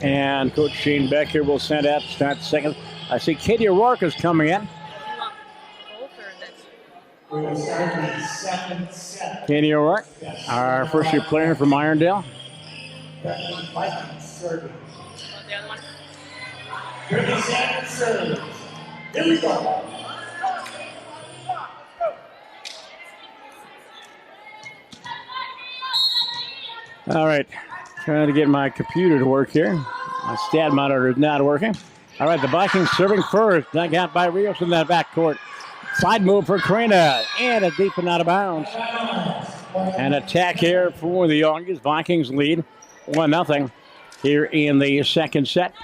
And Coach Shane Becker will send out to start the second. I see Katie O'Rourke is coming in. We will start the second set. Katie O'Rourke, our first year player from Irondale. Vikings serving. The other one. 30 seconds serve. Here we go. All right. Trying to get my computer to work here. My stat monitor is not working. All right, the Vikings serving first. Dug out by Rios in that backcourt. Side move for Karina. And a deep and out of bounds. An attack here for the Augies. Vikings lead 1-0 here in the second set.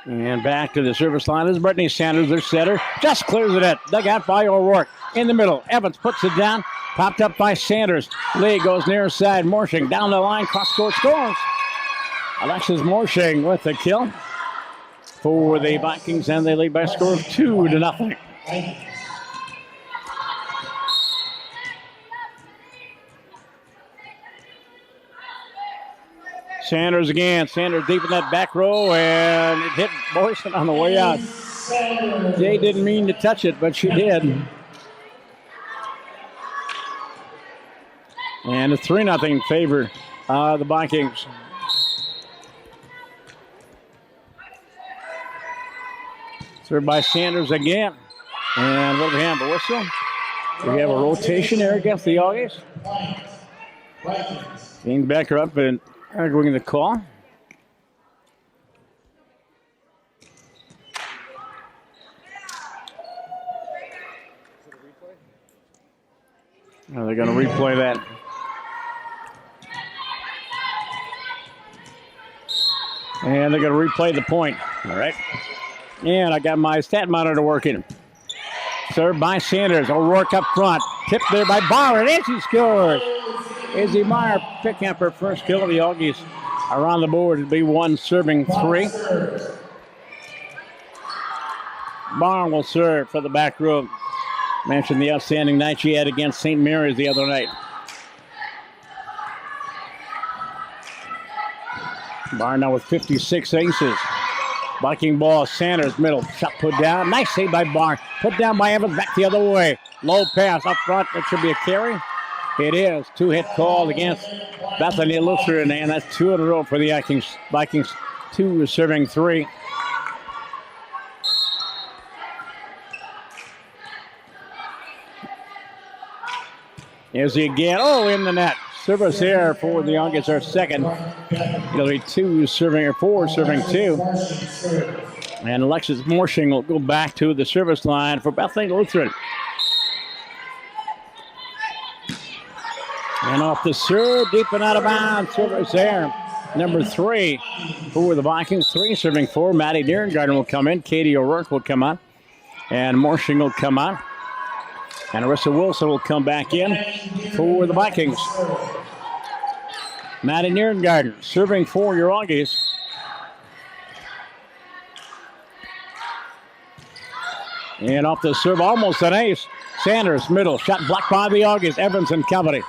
And back to the service line is Brittany Sanders, their setter. Just clears it out. Dug out by O'Rourke. In the middle, Evans puts it down. Popped up by Sanders. Lee goes near side. Morshing down the line. Cross-court scores. Alexis Morshing with the kill for the Vikings, and they lead by a score of 2-0. Sanders again. Sanders deep in that back row, and it hit Boyson on the way out. Jay didn't mean to touch it, but she did. And a 3-0 favor the Vikings. Served by Sanders again. And what do we have? A whistle? We have a rotation there against the Augies. Getting Becker up and arguing the call. They're going to replay that. And they're going to replay the point. All right. And I got my stat monitor working. Served by Sanders. O'Rourke up front. Tipped there by Byron. And she scores. Izzy Meyer picking up her first kill. The Augies are on the board. It'll be 1 serving 3. Barn will serve for the back row. Mentioned the outstanding night she had against St. Mary's the other night. Barr now with 56 aces. Viking ball, Sanders, middle, shot put down. Nice save by Barr. Put down by Evans, back the other way. Low pass up front. That should be a carry. It is. 2-hit call against Bethany Lutheran, and that's 2 in a row for the Vikings. Vikings 2 serving 3. Here's he again. Oh, in the net. Service error for the Augges, our second. It'll be 4 serving 2. And Alexis Morshing will go back to the service line for Bethany Lutheran. And off the serve, deep and out of bounds. Service there. Number 3 for the Vikings. 3 serving 4. Maddie Nierengarten will come in. Katie O'Rourke will come on. And Morshing will come on. And Arissa Wilson will come back in for the Vikings. Maddie Nierengarten serving for your Auggies. And off the serve, almost an ace. Sanders, middle, shot blocked by the Auggies. Evans and company.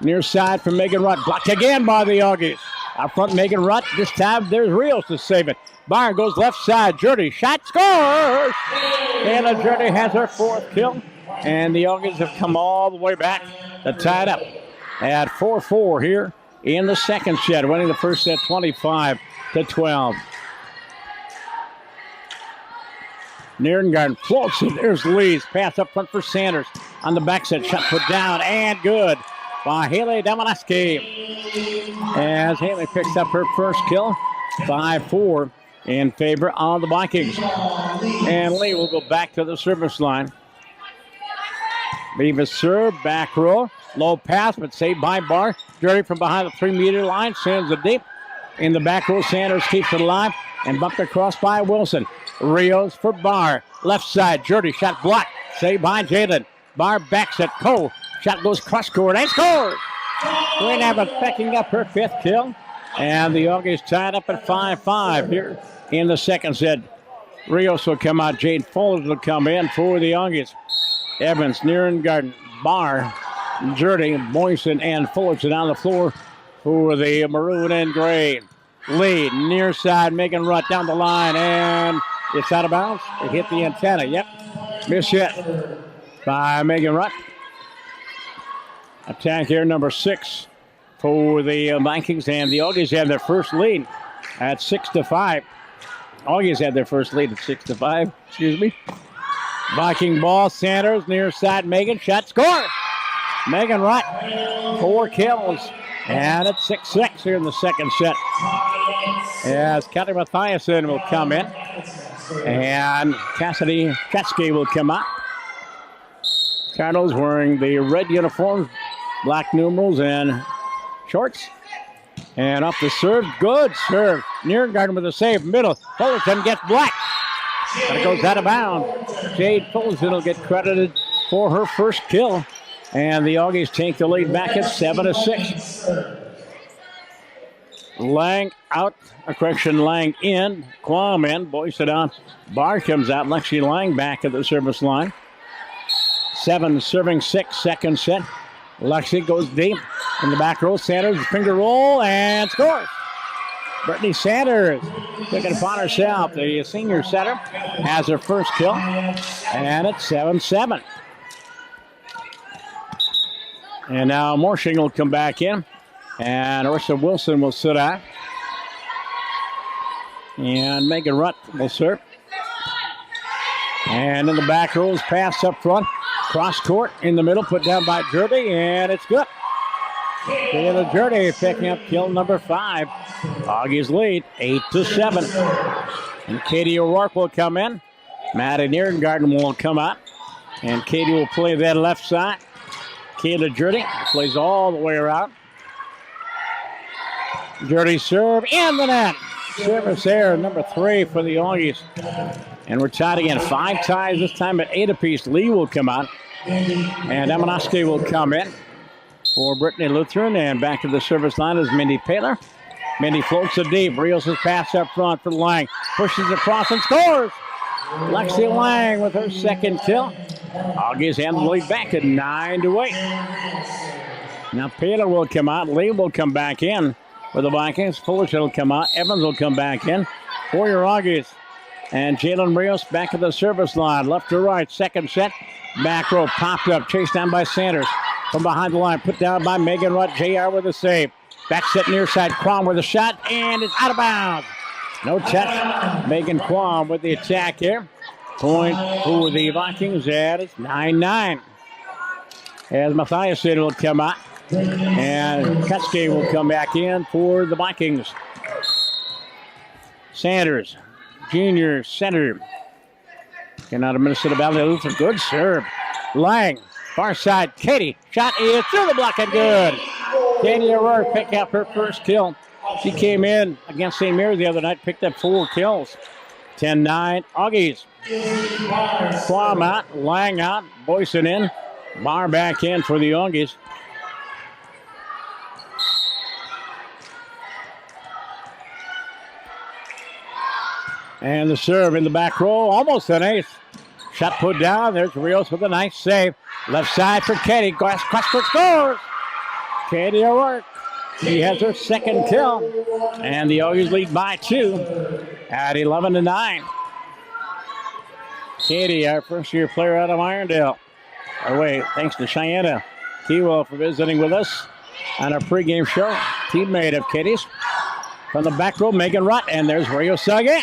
Near side from Megan Rutt. Blocked again by the Auggies. Out front, Megan Rutt. This time, there's Rios to save it. Byron goes left side. Jurdy, shot, scores! Kayla Jurdy has her 4th kill. And the Auggies have come all the way back to tie it up at 4-4 here in the second set, winning the first set 25-12. Nierengarten floats it. There's Lee's pass up front for Sanders on the back set. Shot put down and good by Haley Domanaski. As Haley picks up her first kill, 5-4 in favor of the Vikings. And Lee will go back to the service line. Beavis serve, back row, low pass, but saved by Barr. Dirty from behind the 3-meter line, sends it deep. In the back row, Sanders keeps it alive and bumped across by Wilson. Rios for Barr. Left side, Dirty shot blocked, saved by Jalen. Barr backs it, Cole. Shot goes cross court and scores. Quinn Abbott picking up her 5th kill. And the Auggies tied up at 5-5 here in the second set. Rios will come out, Jade Fuller will come in for the Auggies. Evans, Nierengarten, Barr, Jurdy, Boyson, and Fullerton on the floor for the maroon and gray. Lee, near side, Megan Rutt down the line, and it's out of bounds. It hit the antenna. Yep, miss hit by Megan Rutt. Attack here, number 6 for the Vikings, and the Auggies have their first lead at 6-5. Auggies had their first lead at 6-5. Excuse me. Viking ball, Sanders, near side, Megan, shot, score! Megan Rutt, 4 kills, and it's 6-6 here in the second set. As Kelly Mathiasen will come in, and Cassidy Chetsky will come out. Cardinals wearing the red uniforms, black numerals, and shorts. And up the serve, good serve. Nierengarten with a save, middle. Fullerton gets blocked. And it goes out of bounds. Jade Fullerton will get credited for her first kill. And the Auggies take the lead back at 7-6. Lang out, Lang in, Quam in, Boyce on. Barr comes out, Lexi Lang back at the service line. 7 serving 6, second set. Lexi goes deep in the back row. Sanders, finger roll, and scores. Brittany Sanders took it upon herself. The senior setter has her first kill, and it's 7-7. And now Morshing will come back in, and Orsa Wilson will sit out. And Megan Rutt will serve. And in the back row is pass up front. Cross court in the middle, put down by Jurdy, and it's good. Taylor Jurdy picking up kill number 5. Augie's lead, 8-7. And Katie O'Rourke will come in. Maddie Nierengarten will come out. And Katie will play that left side. Kayla Jurdy plays all the way around. Jurdy serve in the net. Service error, number 3 for the Augies. And we're tied again. 5 ties, this time at 8 apiece. Lee will come out. And Amanoski will come in for Brittany Lutheran. And back to the service line is Mindy Paler. Mindy floats it deep. Rios' pass up front for Lang. Pushes across and scores. Lexi Lang with her second kill. Augies hand the lead back at 9-8. Now Paler will come out. Lee will come back in for the Vikings. Fullerton will come out. Evans will come back in for your Auggies. And Jalen Rios back at the service line. Left to right. Second set. Back row popped up. Chased down by Sanders. From behind the line. Put down by Megan Rutt. JR with a save. Back set near side. Quam with a shot. And it's out of bounds. No touch. Megan Quam with the attack here. Point for the Vikings. That is 9-9. As Matthias said, will come out. And Kutzke will come back in for the Vikings. Sanders, junior center. Getting out of Minnesota Valley Lutheran. Good serve. Lang, far side. Katie, shot is through the block and good. Katie O'Rourke picked up her first kill. She came in against St. Mary the other night, picked up 4 kills. 10-9, Auggies. Quam out, Lang out, Boyson in. Barr back in for the Auggies. And the serve in the back row, almost an ace. Shot put down. There's Rios with a nice save. Left side for Katie. Crosscourt scores. Katie O'Rourke. She has her second kill. And the Auggies lead by 2 at 11-9. Katie, our first-year player out of Irondale. Away, thanks to Cheyenne Kewell for visiting with us on our pregame show. Teammate of Katie's. From the back row, Megan Rutt. And there's Rios again.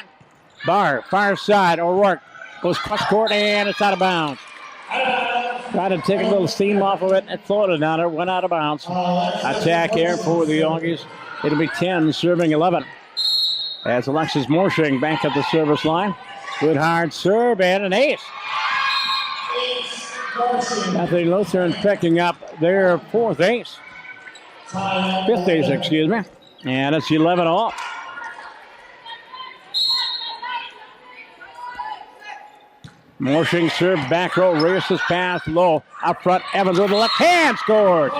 Barr, far side, O'Rourke goes cross court, and it's out of bounds. Tried to take a little steam off of it, and it floated down there, went out of bounds. Attack here for the Auggies. It'll be 10, serving 11. As Alexis Morshing back at the service line. Good hard serve, and an ace. Bethany Lutheran picking up their 4th ace. 5th ace, excuse me. And it's 11-all. Morshing serve back row. Rios' pass low. Up front, Evans with the left hand scored.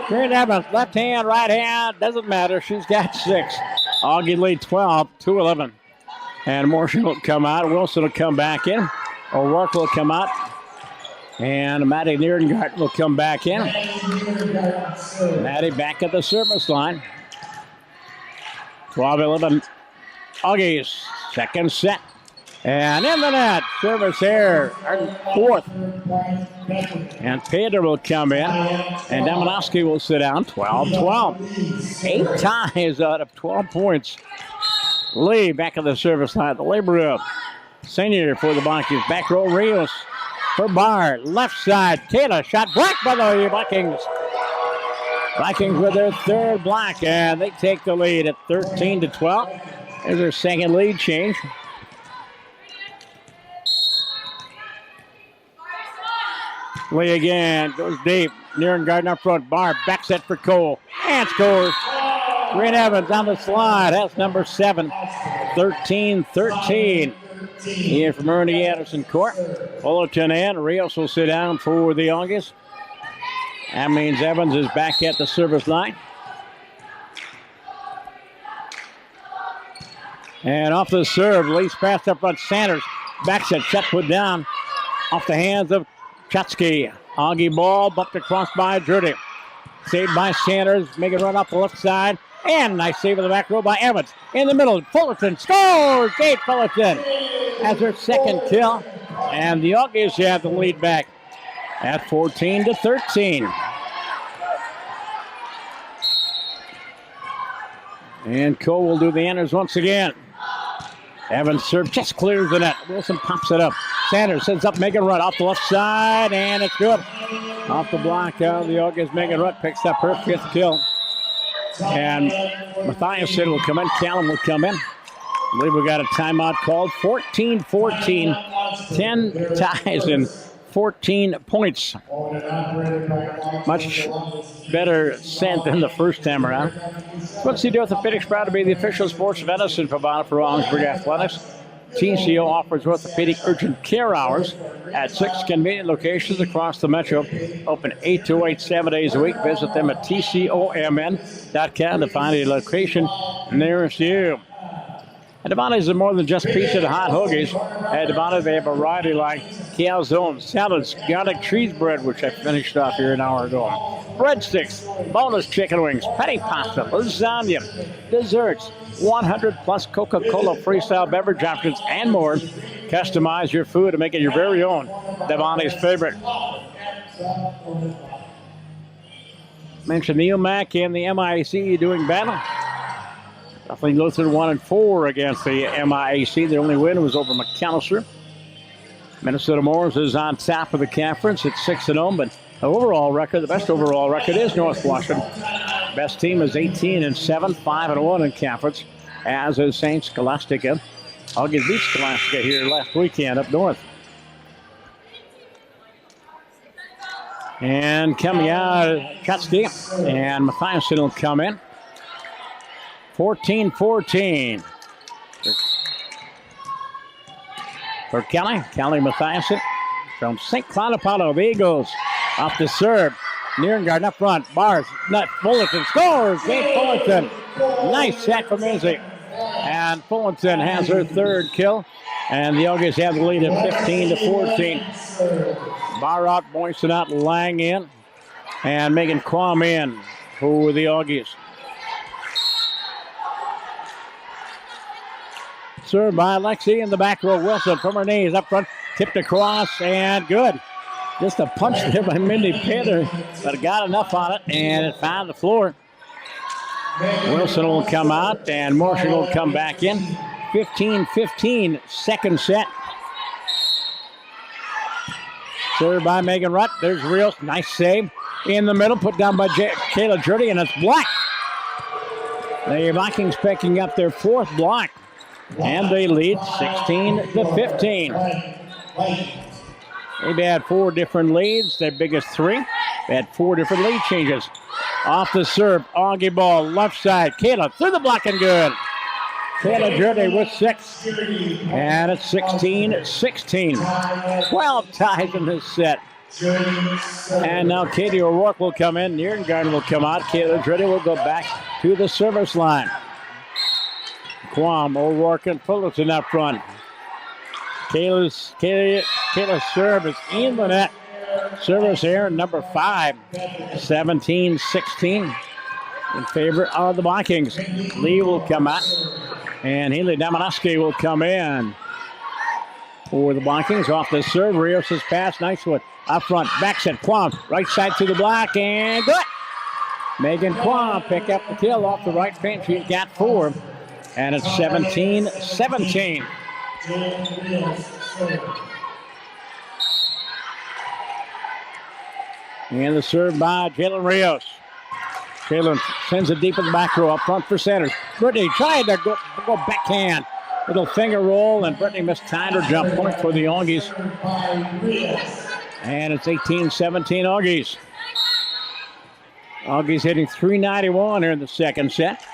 Grant Evans, left hand, right hand. Doesn't matter. She's got 6. Augie lead 12-11. And Morshing will come out. Wilson will come back in. O'Rourke will come out. And Maddie Nierengarten will come back in. Maddie back at the service line. 12-11. Auggies, second set. And in the net, service here, our 4th. And Pedro will come in, and Damanowski will sit down, 12-12. 8 ties out of 12 points. Lee back at the service line, the labor room. Senior for the Vikings, back row Rios for Barr, left side, Taylor, shot blocked by the Vikings. Vikings with their 3rd block, and they take the lead at 13-12. There's their second lead change. Lee again, goes deep. Nierengarten up front. Barr, back set for Cole. And scores. Grant Evans on the slide. That's number 7. 13-13. Here from Ernie Anderson Court. Fullerton and Rios will sit down for the Auggies. That means Evans is back at the service line. And off the serve, Lee's pass up front. Sanders. Back set, shot put down. Off the hands of Chutsky. Augie ball bumped across by Drudy. Saved by Sanders. Make it run off the left side. And nice save in the back row by Evans. In the middle, Fullerton scores! Kate Fullerton has her second kill. And the Auggies have the lead back at 14-13. And Cole will do the honors once again. Evans serve just clears the net. Wilson pops it up. Sanders sends up Megan Rutt off the left side, and it's good. Off the block, the Auggies Megan Rutt picks up her 5th kill. And Matthias will come in. Callum will come in. I believe we got a timeout called. 14-14. 10 ties and 14 points. Much better scent than the first time around. Quincy Orthopedics proud to be the official sports medicine provider for Augsburg Athletics. TCO offers orthopedic urgent care hours at 6 convenient locations across the metro. Open 8 to 8, 7 days a week. Visit them at tcomn.com to find a location nearest you. At Devontae's are more than just pizza and hot hoagies. At Devontae, they have a variety like calzone, salads, garlic cheese bread, which I finished off here an hour ago. breadsticks, boneless chicken wings, petty pasta, lasagna, desserts, 100 plus Coca-Cola freestyle beverage options, and more. Customize your food and make it your very own. Devoni's favorite. Mentioned Neil Mack and the MIAC doing battle. Bethany Lutheran 1-4 against the MIAC. The only win was over McAllister. Minnesota Morris is on top of the conference at 6-0, but the overall record, the best overall record is North Washington. Best team is 18-7, 5-1 in conference, as is St. Scholastica. Auggie beat Scholastica here last weekend up north. And coming out, Kutsky and Mathiasen will come in. 14-14. For Kelly Mathiasen from St. Cloud Apollo. The Eagles off the serve. Nierengarten up front. Bars. Fullerton scores. Gabe Fullerton. Nice set from Izzy. And Fullerton has her third kill. And the Augges have the lead at 15-14. Bar out, Boyson out, Lang in. And Megan Quam in for the Auggies. Served by Lexi in the back row. Wilson from her knees up front. Tipped across and good. Just a punch there by Mindy Panther, but it got enough on it and it found the floor. Wilson will come out and Marshall will come back in. 15-15, second set. Served by Megan Rutt. There's Rios. Nice save. In the middle, put down by Kayla Jurdy, and it's blocked. The Vikings picking up their fourth block. And they lead 16-15. They've had 4 different leads, their biggest 3. They had 4 different lead changes. Off the serve, Augie ball, left side. Kayla through the block and good. Kayla Jurdy with 6. And it's 16-16. 12 ties in this set. And now Katie O'Rourke will come in. Nierengarten will come out. Kayla Jurdy will go back to the service line. Quam, O'Rourke, and Fullerton up front. Kayla's serve is in the net. Service error number 5. 17-16 in favor of the Vikings. Lee will come out. And Haley Damanowski will come in for the Vikings. Off the serve, Rios' pass. Nice one. Up front, back set. Quam, right side to the block, and good. Megan Quam pick up the kill off the right fence. She's got 4. And it's 17-17. And the serve by Jalen Rios. Jalen sends it deep in the back row up front for Sanders. Brittany tried to go backhand. Little finger roll, and Brittany mistimed her jump point for the Auggies. And it's 18-17 Auggies. Auggies hitting .391 here in the second set.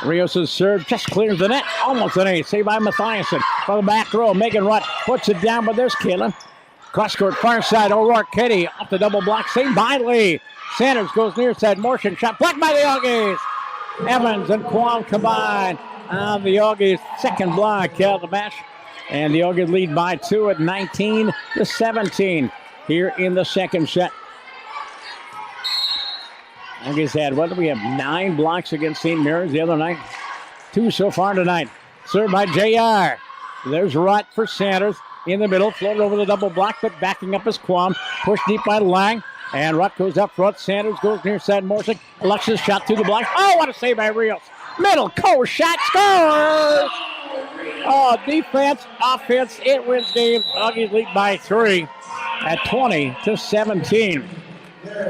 Rios' serve just clears the net. Almost an ace. Saved by Mathiasen. From the back row, Megan Rutt puts it down, but there's Kayla. Cross court, far side, O'Rourke, Katie off the double block. Saved by Lee. Sanders goes near side. Motion shot blocked by the Auggies. Evans and Quam combine on the Auggies' second block out of the match. And the Auggies lead by 2 at 19-17 here in the second set. Auggies had, what do we have, 9 blocks against St. Mary's the other night. 2 so far tonight. Served by JR. There's Rutt for Sanders in the middle. Floated over the double block, but backing up is Quam. Pushed deep by Lang. And Rutt goes up front. Sanders goes near side. Morsick. Alexis shot through the block. Oh, what a save by Rios. Middle, Cole shot, scores! Oh, defense, offense, it wins games. Auggies lead by 3 at 20-17.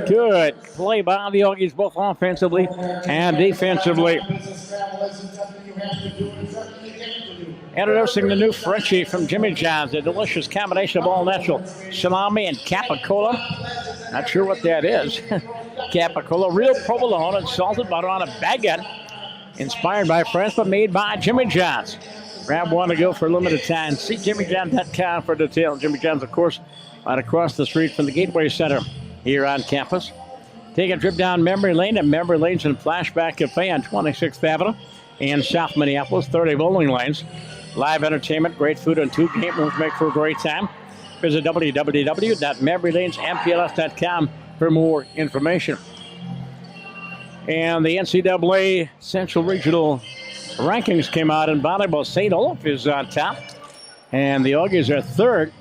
Good play by the Auggies, both offensively and defensively. Introducing the new Frenchie from Jimmy John's, a delicious combination of all natural salami and capicola. Not sure what that is. Capicola, real provolone and salted butter on a baguette. Inspired by France, but made by Jimmy John's. Grab one to go for a limited time. See jimmyjohns.com for details. Jimmy John's, of course, right across the street from the Gateway Center here on campus. Take a trip down Memory Lane at Memory Lanes and Flashback Cafe on 26th Avenue in South Minneapolis. 30 bowling lanes. Live entertainment, great food, and 2 game rooms make for a great time. Visit www.memorylanesmpls.com for more information. And the NCAA Central Regional rankings came out in volleyball. St. Olaf is on top, and the Auggies are third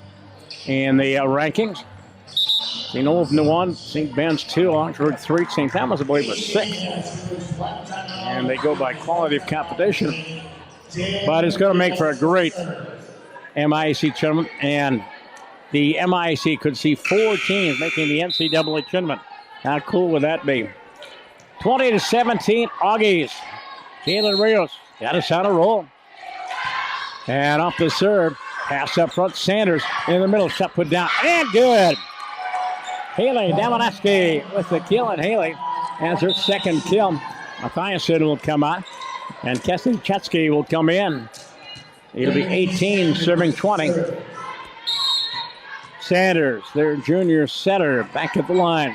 in the rankings. St. Olaf 1, St. Ben's 2, Augsburg 3, St. Thomas, I believe, was 6. And they go by quality of competition. But it's going to make for a great MIAC tournament, and the MIAC could see 4 teams making the NCAA tournament. How cool would that be? 20-17, Auggies. Jalen Rios got us on a roll. And off the serve, pass up front, Sanders in the middle, shot put down, and good. Haley Damonaski with the kill, and Haley has her second kill. Mathiasen will come out, and Kessie Chetsky will come in. It'll be 18, serving 20. Sanders, their junior setter, back at the line.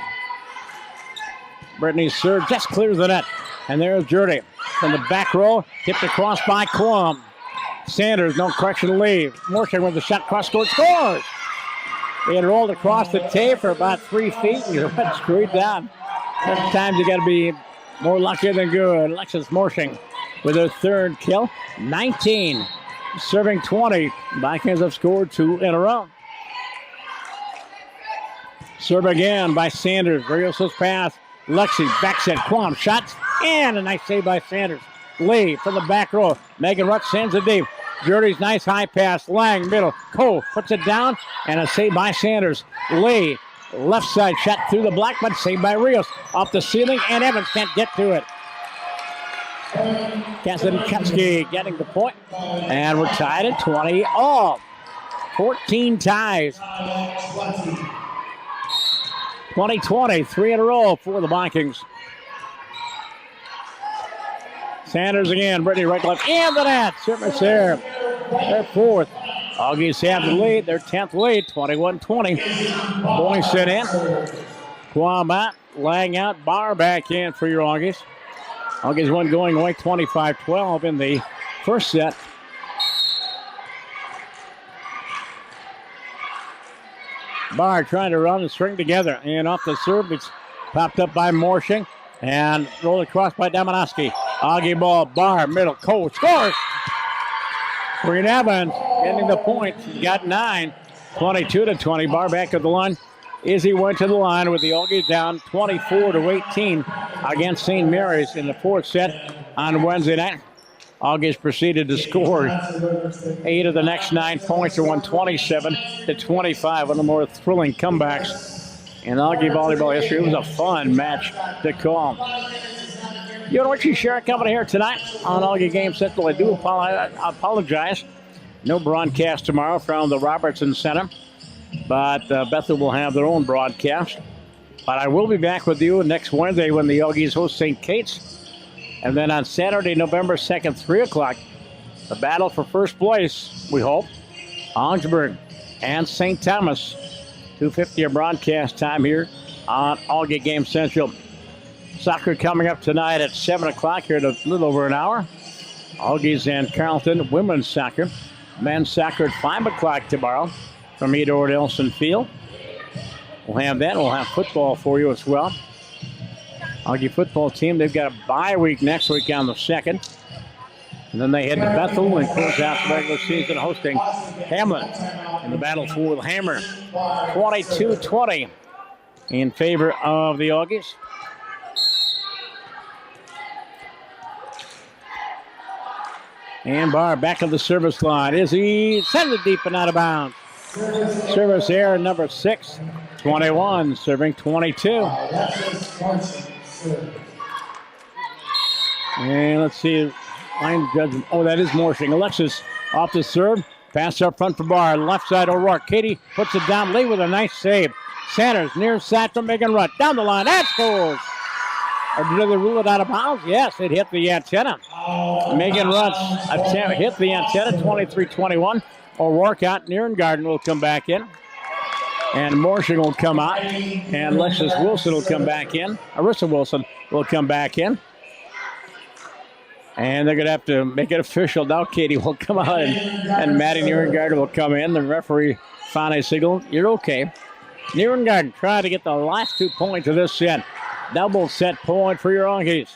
Brittany's serve just clears the net. And there's Jordy from the back row, tipped across by Quam. Sanders, no correction to leave. Morrison with the shot, cross court, scores. They had rolled across the tape for about 3 feet, and you went screwed down. Sometimes you got to be more lucky than good. Alexis Morrison with her third kill, 19, serving 20. Vikings have scored 2 in a row. Serve again by Sanders. Rios' pass. Lexi backs at Quam. Shots. And a nice save by Sanders. Lee from the back row. Megan Rutz sends it deep. Jordy's nice high pass. Lang, middle. Cole puts it down. And a save by Sanders. Lee, left side shot through the block, but saved by Rios. Off the ceiling, and Evans can't get to it. Cassidy Chetsky getting the point. And we're tied at 20 all. 14 ties. 20-20, 3 in a row for the Vikings. Sanders again, Brittany right left, and the net. Service there. Their 4th. Auggies have the lead, their 10th lead, 21-20. Boys sit in. Quam out, Lang out, Barr back in for your Auggies. Auggies one going away 25-12 in the first set. Barr trying to run and string together. And off the serve, it's popped up by Morshing. And rolled across by Damonaski. Augie ball, Barr, middle, Cole scores! Green Evans getting the point. She's got 9. 22-20. Barr back at the line. Izzy went to the line with the Augies down 24-18 against St. Mary's in the 4th set on Wednesday night. August proceeded to score 8 of the next 9 points and won 27-25. One of the more thrilling comebacks in Augie volleyball history. It was a fun match to call. You know what, you share company here tonight on Augie Game Central. I do apologize. No broadcast tomorrow from the Robertson Center, but Bethel will have their own broadcast. But I will be back with you next Wednesday when the Augies host St. Kate's. And then on Saturday, November 2nd, 3 o'clock, the battle for first place, we hope, Augsburg and St. Thomas. 2:50 of broadcast time here on Augie Game Central. Soccer coming up tonight at 7 o'clock here in a little over an hour. Augies and Carleton women's soccer. Men's soccer at 5 o'clock tomorrow from Edward Elson Field. We'll have that. We'll have football for you as well. Augie football team, they've got a bye week next week on the 2nd. And then they head to Bethel and close out the regular season hosting Hamlin in the battle for the Hammer. 22-20 in favor of the Augies. And Barr back of the service line. Izzy sends it deep and out of bounds. Service error number 6. 21 serving 22. And let's see. Line judgment. Oh, that is Morshing. Alexis off the serve. Pass up front for Barr. Left side O'Rourke. Katie puts it down. Lee with a nice save. Sanders near side from Megan Rutt. Down the line. That scores. Or did they rule it out of bounds? Yes, it hit the antenna. Megan Rutt's attempt hit the antenna. 23-21. O'Rourke out. Nierengarten will come back in. And Morshing will come out. And Alexis Wilson will come back in. Arissa Wilson will come back in. And they're going to have to make it official. Now Katie will come out and Maddie Nierengarten will come in. The referee finally signaled, you're okay. Nierengarten trying to get the last 2 points of this set. Double set point for your Auggies.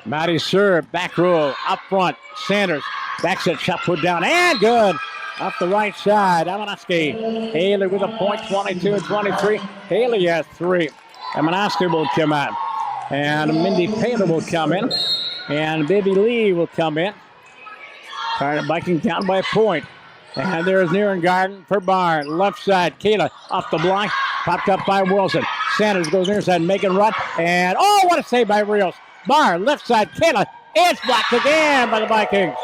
Maddie serve, back row, up front. Sanders, back set shot put down, and good. Up the right side, Amanoski. Haley with a point, 22-23. Haley has 3. Amanoski will come out. And Mindy Paler will come in. And Baby Lee will come in. Viking down by a point. And there's Nierengarten for Barr. Left side, Kayla off the block. Popped up by Wilson. Sanders goes near side, Megan Rutt. And oh, what a save by Rios. Barr, left side, Kayla. It's blocked again by the Vikings.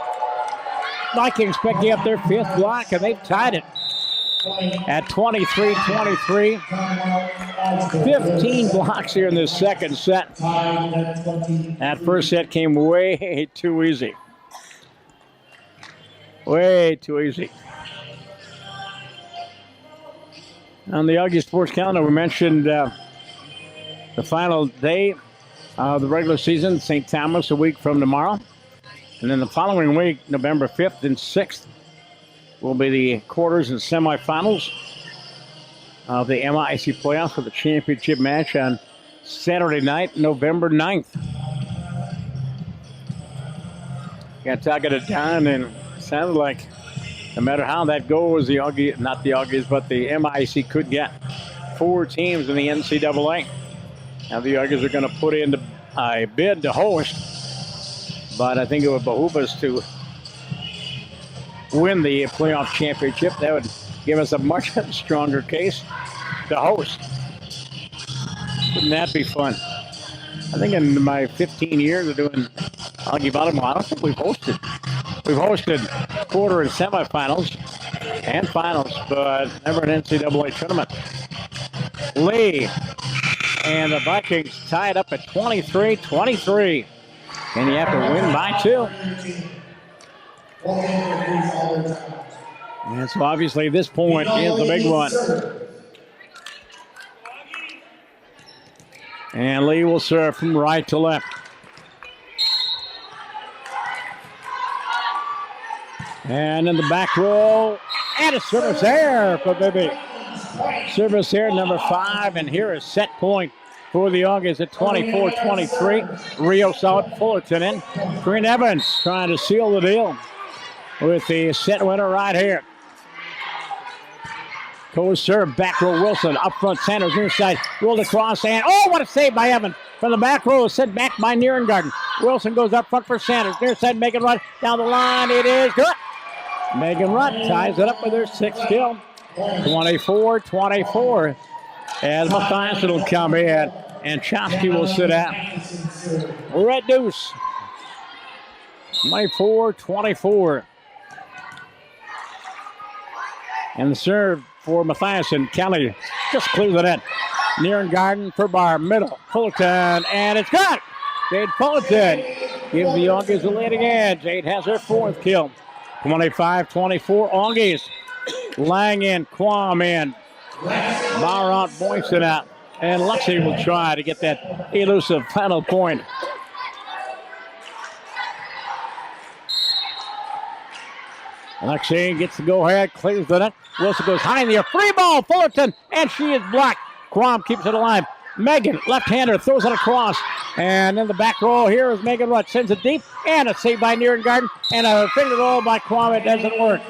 Vikings picking up their 5th block, and they've tied it at 23-23. 15 blocks here in this second set. That first set came way too easy. Way too easy. On the Auggie Sports Calendar, we mentioned the final day of the regular season, St. Thomas, a week from tomorrow. And then the following week, November 5th and 6th, will be the quarters and semifinals of the MIC playoffs for the championship match on Saturday night, November 9th. Got talking to Don, and it sounded like no matter how that goes, the Auggie, not the Auggies, but the MIC could get 4 teams in the NCAA. Now the Auggies are going to put in a bid to host. But I think it would behoove us to win the playoff championship. That would give us a much stronger case to host. Wouldn't that be fun? I think in my 15 years of doing Auggie Volleyball, I don't think we've hosted. We've hosted quarter and semifinals and finals, but never an NCAA tournament. Lee and the Vikings tied up at 23-23. And you have to win by 2. And so obviously this point is the big one. And Lee will serve from right to left. And in the back row, and a service error for Bibby. Service error number 5, and here is set point for the Auggies at 24-23. Rios out, Fullerton in. Green Evans trying to seal the deal with the set winner right here. Goes serve, back row Wilson, up front Sanders, near side, rolled across, and oh, what a save by Evans. From the back row, sent back by Nierengarten. Wilson goes up front for Sanders, near side, Megan Rutt, down the line, it is good. Megan Rutt ties it up with her 6th kill. 24-24. As Mathias will come in, and Chomsky will sit out. Red deuce. 24-24. And the serve for Mathias, and Kelly just clears the net. Nierengarten for Barr, middle, Fullerton, and it's good. Jade Fullerton gives the Auggies a leading edge. Jade has her 4th kill. 25-24 Auggies. Lang in, Quam in. Barr out, Boyson out. And Lexi will try to get that elusive final point. Lexi gets the go-ahead, clears the net. Wilson goes high in the air. Free ball, Fullerton, and she is blocked. Quam keeps it alive. Megan, left-hander, throws it across. And in the back row here is Megan Rutt. Sends it deep, and a save by Nierengarten. And a finger roll by Quam. It doesn't work.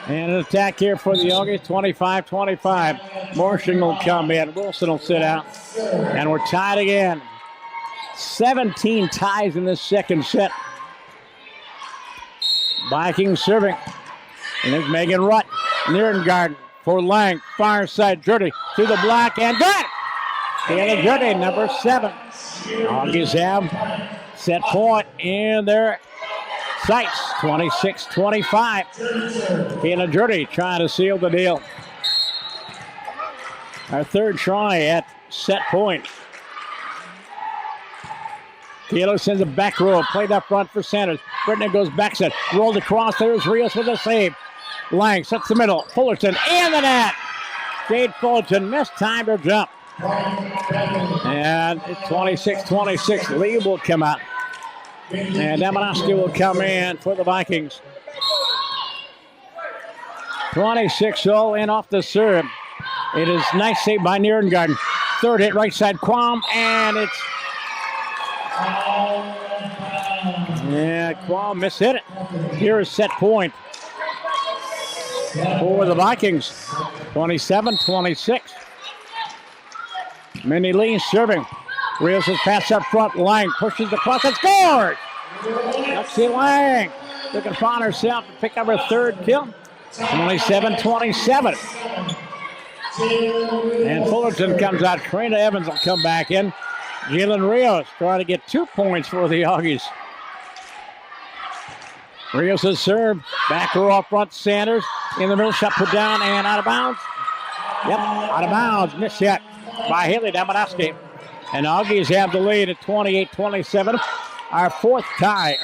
And an attack here for the Auggies, 25-25. Marshall will come in. Wilson will sit out. And we're tied again. 17 ties in this second set. Vikings serving. And there's Megan Rutt. Nierengarten for Lang. Far side, Jurdy through the block, and good! Taylor Jurdy, number 7. Auggies have set point in their sights, 26-25. Kayla Jurdy trying to seal the deal. Our 3rd try at set point. Kayla sends a back row, played up front for Sanders. Brittany goes back set, rolled across. There's Rios with a save. Lang sets the middle. Fullerton in the net. Jade Fullerton missed time to jump. And it's 26-26. Lee will come out. And Damanowski will come in for the Vikings. 26-0 in off the serve. It is nice save by Nierengarten. Third hit, right side, Quam, and it's... Yeah, Quam mishit it. Here is set point for the Vikings. 27-26. Minnie Lee serving. Rios his pass up front. Lang pushes the cross and scores! Lexi Lang looking upon herself to pick up her third kill. 27-27. And Fullerton comes out. Karina Evans will come back in. Jalen Rios trying to get 2 points for the Auggies. Rios' serve. Back row up front. Sanders in the middle. Shot put down and out of bounds. Yep, out of bounds. Missed yet by Haley Damanowski. And Auggies have the lead at 28-27. Our fourth try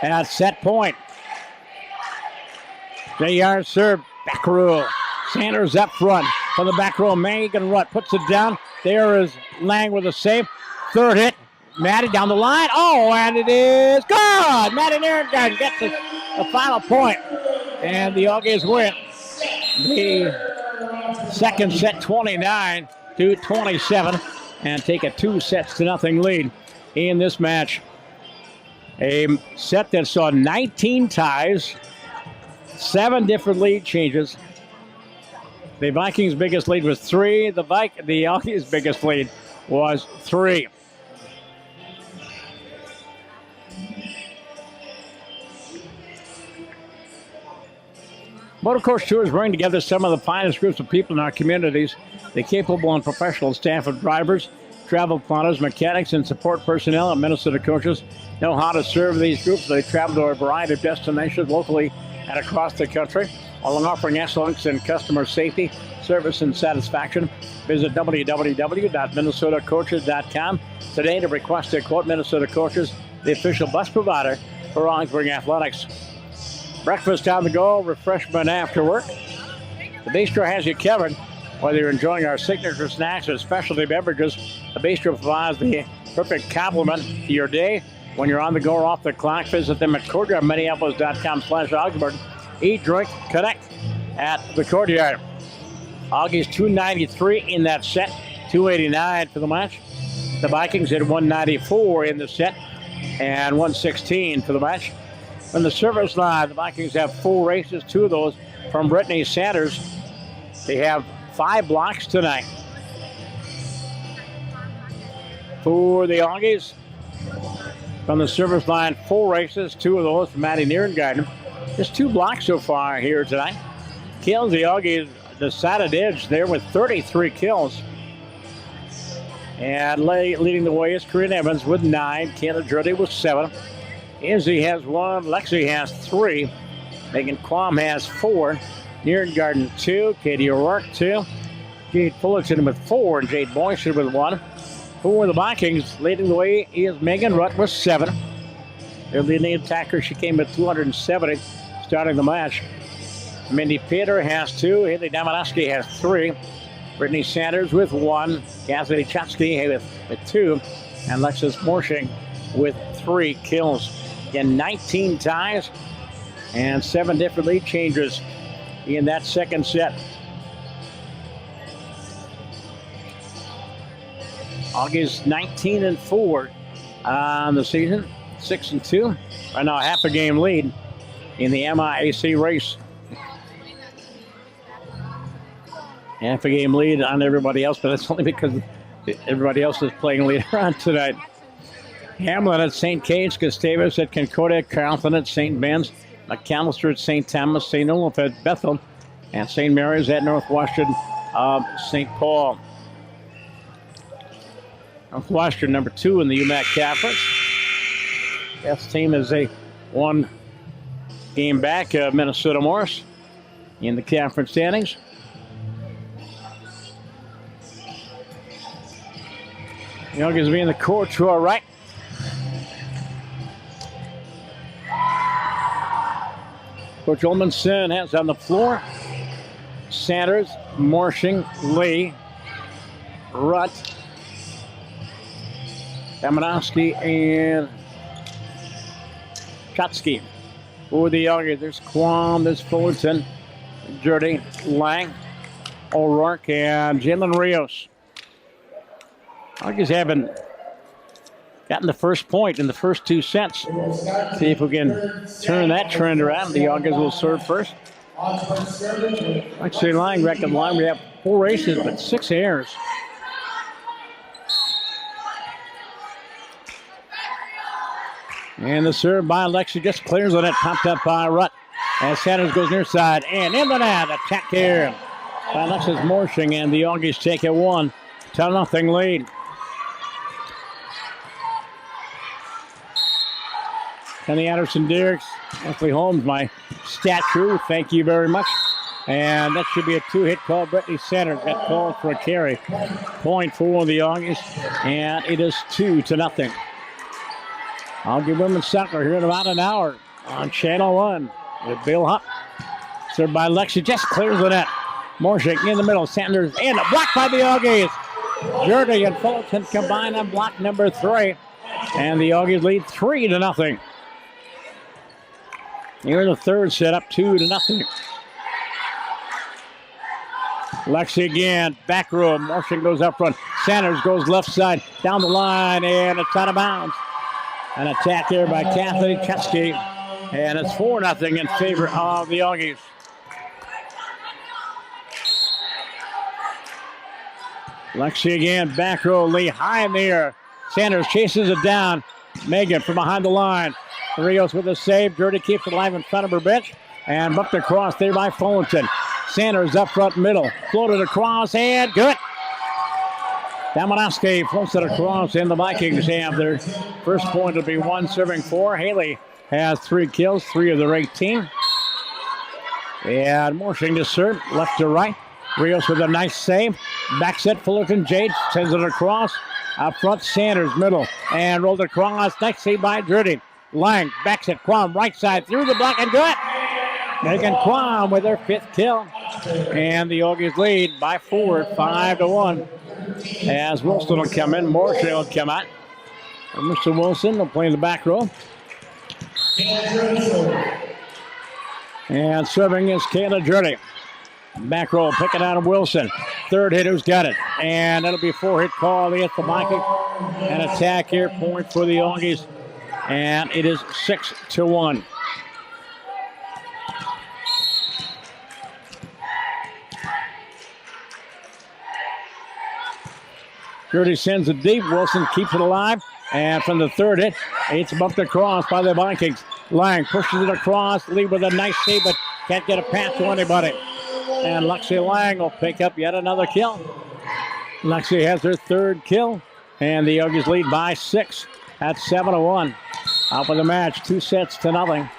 at set point. JR serve. Back row. Sanders up front. From the back row, Megan Rutt puts it down. There is Lang with a save. Third hit. Maddie down the line. Oh, and it is good. Maddie Nierengarten gets the final point. And the Auggies win the second set 29-27 and take a 2-0 lead in this match. A set that saw 19 ties, 7 different lead changes. The Vikings' biggest lead was 3. The Auggies' biggest lead was 3. Motorcoach Tours bring together some of the finest groups of people in our communities. The capable and professional staff of drivers, travel planners, mechanics, and support personnel and Minnesota coaches know how to serve these groups. They travel to a variety of destinations locally and across the country, along offering excellence in customer safety, service, and satisfaction. Visit www.minnesotacoaches.com today to request a quote. Minnesota Coaches, the official bus provider for Augsburg Athletics. Breakfast on the go, refreshment after work. The Bistro has you covered. Whether you're enjoying our signature snacks or specialty beverages, the Bistro provides the perfect complement to your day. When you're on the go or off the clock, visit them at courtyardminneapolis.com/Augsburg. Eat, drink, connect at the Courtyard. Auggies 293 in that set, 289 for the match. The Vikings had 194 in the set and 116 for the match. From the service line, the Vikings have 4 races, 2 of those from Brittany Sanders. They have 5 blocks tonight. For the Auggies, from the service line, 4 races, 2 of those from Maddie Nierengarten. Just 2 blocks so far here tonight. Kills, the Auggies decided edge there with 33 kills. And leading the way is Corinne Evans with 9. Kayla Drudy with 7. Izzy has 1. Lexi has 3. Megan Quam has 4. Nierengarten 2. Katie O'Rourke 2. Jade Fullerton with 4. And Jade Boyson with 1. For the Vikings, leading the way is Megan Rutt with 7. Their leading attacker, she came at 270 starting the match. Mindy Peter has 2. Haley Damanowski has 3. Brittany Sanders with 1. Cassidy Chatsky with 2. And Lexis Morshing with 3 kills. Again, 19 ties and 7 different lead changes in that second set. August 19-4 on the season, 6-2. Right now, half a game lead in the MIAC race. Half a game lead on everybody else, but that's only because everybody else is playing later on tonight. Hamlin at St. Kate's, Gustavus at Concordia, Carleton at St. Ben's, McAllister at St. Thomas, St. Olaf at Bethel, and St. Mary's at Northwestern of St. Paul. Northwestern, number 2 in the UMAC Conference. Beth's team is a 1 game back of Minnesota Morris in the conference standings. The Auggies will be in the court to our right. Coach Olmanson has on the floor Sanders, Morshing, Lee, Rutt, Damanowski, and Chatsky. for the Auggies. There's Quam, there's Fullerton, Jurdy, Lang, O'Rourke, and Jalen Rios. Auggies haven't gotten the first point in the first 2 sets. See if we can turn that trend around. The Auggies will serve first. Actually, Lang back in the line. We have 4 aces, but 6 errors. And the serve by Alexi just clears on it, popped up by Rutt. As Sanders goes near side and in the net. Attack here by Alexis Morshing, and the Auggies take a 1-0 lead. Kenny Anderson Dierks, Ashley Holmes, my stat crew, thank you very much. And that should be a 2-hit call. Brittany Sanders got called for a carry. Point for the Auggies, and it is 2-0. Augie women's soccer here in about an hour on Channel 1 with Bill Hupp. Served by Lexi, just clears the net. Morshik in the middle, Sanders in, a block by the Auggies. Jurdy and Fulton combine on block number 3. And the Auggies lead 3-0. Here in the third set, up 2-0. Lexi again, back row. Morshik goes up front. Sanders goes left side, down the line, and it's out of bounds. An attack here by Kathy Chesky, and it's 4-0 in favor of the Auggies. Lexi again, back row, Lee high in the air. Sanders chases it down. Megan from behind the line. Rios with a save. Jurdy keeps it alive in front of her bench, and bumped across there by Fullerton. Sanders up front middle, floated across, and good. Damanowski floats it across, and the Vikings have their first point. It'll be 1 serving 4. Haley has 3 kills, 3 of their 18. And Morshing to serve, left to right. Rios with a nice save. Back set, Fullerton Jade sends it across. Up front, Sanders middle, and rolled across. Next save by Jurdy. Lang backs it, Quam right side, through the block, and good. Megan Quam with her 5th kill. And the Auggies lead by 4, 5-1. As Wilson will come in, Morshing will come out. And Mr. Wilson will play in the back row. And serving is Kayla Jurdy. Back row, picking out of Wilson. Third hitter's got it. And that'll be a 4-hit call against the Vikings. An attack here, point for the Auggies. And it is 6-1. Jurdy sends it deep. Wilson keeps it alive. And from the third hit, it's bumped across by the Vikings. Lang pushes it across. Lee with a nice save, but can't get a pass to anybody. And Lexi Lang will pick up yet another kill. Lexi has her 3rd kill. And the Auggies lead by 6 at 7-1. Out with the match, 2-0.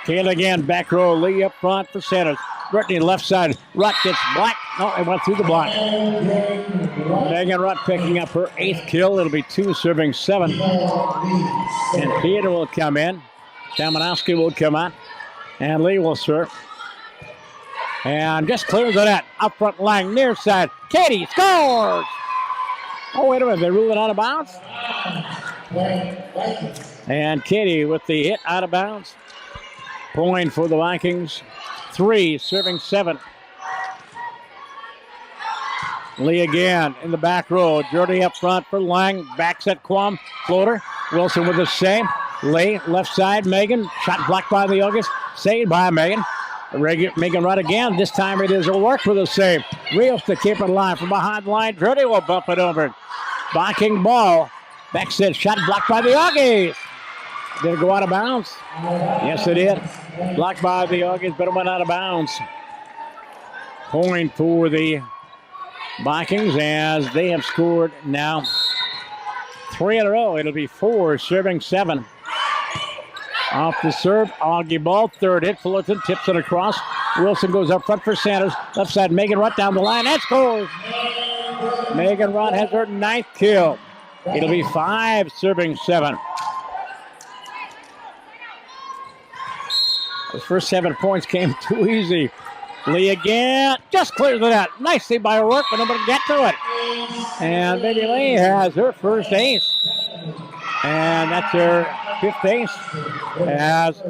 Kayla again, back row. Lee up front for Sanders. Brittany left side. Rutt gets black. No, it went through the block. Megan Rutt picking up her 8th kill. It'll be 2 serving 7. And Peter will come in. Damanowski will come out. And Lee will serve. And just clears the net. Up front, Lang near side. Katie scores! Oh, wait a minute. They ruled it out of bounds? And Katie with the hit out of bounds. Point for the Vikings. 3 serving 7. Lee again in the back row. Jurdy up front for Lang. Backs at Quam. Floater. Wilson with the save. Lee left side. Megan. Shot blocked by the August. Saved by Megan. Megan Rutt again. This time it is O'Rourke with a save. Rios to keep it alive from behind the line. Jurdy will bump it over. Viking ball. Back set. Shot blocked by the Auggies. Did it go out of bounds? Yes, it did. Blocked by the Auggies, but it went out of bounds. Point for the Vikings as they have scored now 3 in a row. It'll be 4 serving 7. Off the serve, Augie ball, 3rd hit. Fullerton tips it across. Wilson goes up front for Sanders. Left side, Megan Rutt down the line and scores. Megan Rutt has her 9th kill. It'll be 5 serving 7. Those first 7 points came too easy. Lee again, just clears the net. Nice save by O'Rourke, but nobody get to it. And Baby Lee has her first ace. And that's her fifth ace as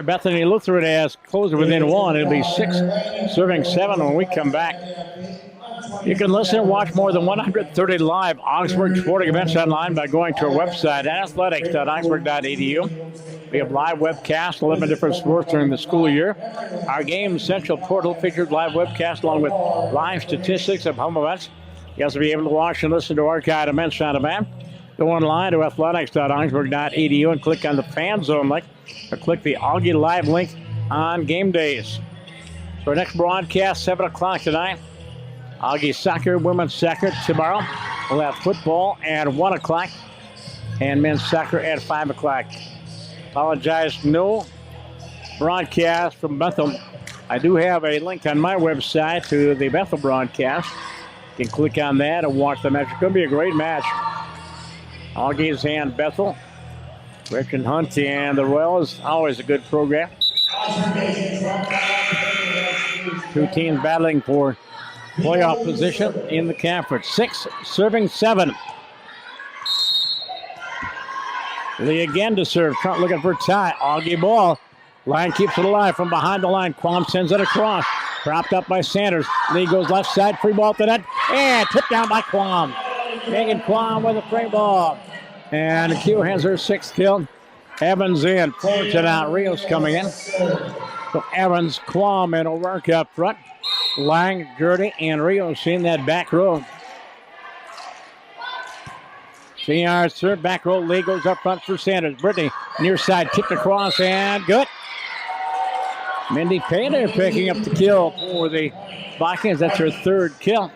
Bethany Lutheran has closed within one. It'll be 6 serving 7 when we come back. You can listen and watch more than 130 live Augsburg sporting events online by going to our website at athletics.augsburg.edu. We have live webcasts, 11 different sports during the school year. Our Game Central portal features live webcasts along with live statistics of home events. You also be able to watch and listen to archived events on demand. Go online to athletics.augsburg.edu and click on the Fan Zone link or click the Auggie Live link on game days. So our next broadcast, 7 o'clock tonight. Auggie soccer, women's soccer tomorrow. We'll have football at 1 o'clock and men's soccer at 5 o'clock. Apologize, no broadcast from Bethel. I do have a link on my website to the Bethel broadcast. You can click on that and watch the match. It's going to be a great match. Auggies and Bethel. Rich and Hunt and the Royals. Always a good program. Two teams battling for playoff position in the conference. 6 serving 7. Lee again to serve. Trump looking for a tie. Augie ball. Line keeps it alive from behind the line. Quam sends it across. Propped up by Sanders. Lee goes left side. Free ball to net. And tipped down by Quam. Megan Quam with a free ball. And Q has her 6th kill. Evans in. Fullerton out. Rios coming in. So Evans, Quam, and O'Rourke up front. Lang, Jurdy, and Rios in that back row. CR serve, back row. Lee goes up front for Sanders. Brittany, near side, tipped across, and good. Mindy Painter picking up the kill for the Vikings. That's her 3rd kill.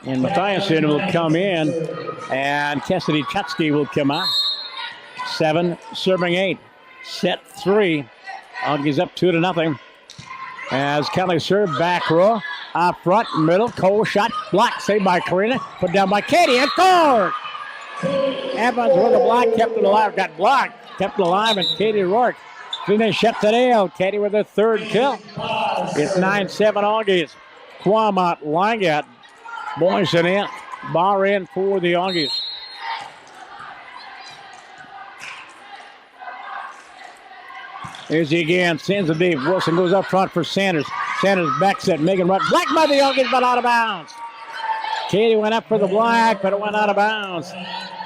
And Mathiasen will come in, and Cassidy Chutsky will come out. 7 serving 8. Set 3. Augie's up 2-0. As Kelly served, back row, up front, middle, Cole shot, blocked, saved by Karina, put down by Katie, and scored! Evans with a block, kept it alive, got blocked, kept it alive, and Katie Rourke finished up the nail. Katie with her 3rd kill. It's 9-7 Auggies. Quamont, Langat, Boyson in, bar in for the Auggies. Here's he again, sends it deep. Wilson goes up front for Sanders. Sanders backs it. Megan Rutt, black by the Auggies, but out of bounds. Katie went up for the black, but it went out of bounds.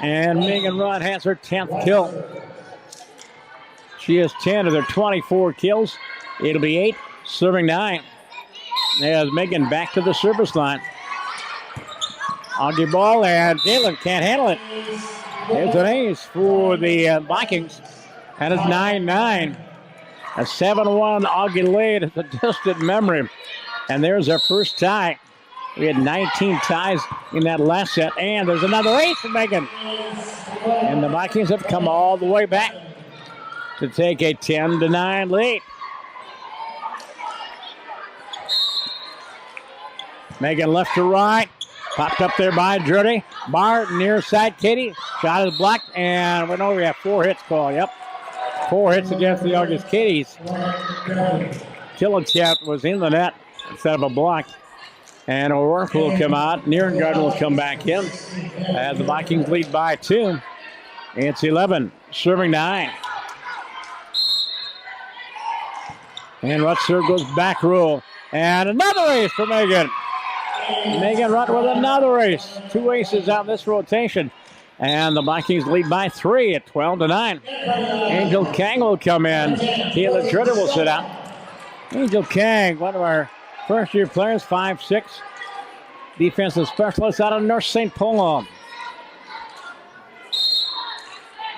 And Megan Rutt has her 10th kill. She has 10 of their 24 kills. It'll be 8, serving 9. As Megan back to the service line. Augie ball, and Jalen can't handle it. There's an ace for the Vikings. And it's 9-9. A 7-1 Augie lead is a distant memory. And there's our first tie. We had 19 ties in that last set. And there's another ace for Megan. And the Vikings have come all the way back to take a 10-9 lead. Megan left to right. Popped up there by Jurdy. Barr near side Katie. Shot is blocked. And we know we have 4 hits called. Yep. 4 hits against the August Katie's. Kill attempt was in the net instead of a block. And O'Rourke will come out. Nierengarten will come back in. As the Vikings lead by 2. It's 11, serving 9. And Rutzer goes back row. And another ace for Megan. Megan Rutt with another ace. 2 aces on this rotation. And the Vikings lead by 3 at 12-9. Angel Kang will come in. Kayla Schroeder will sit out. Angel Kang, one of our first-year players, 5'6", defensive specialist out of North St. Paul.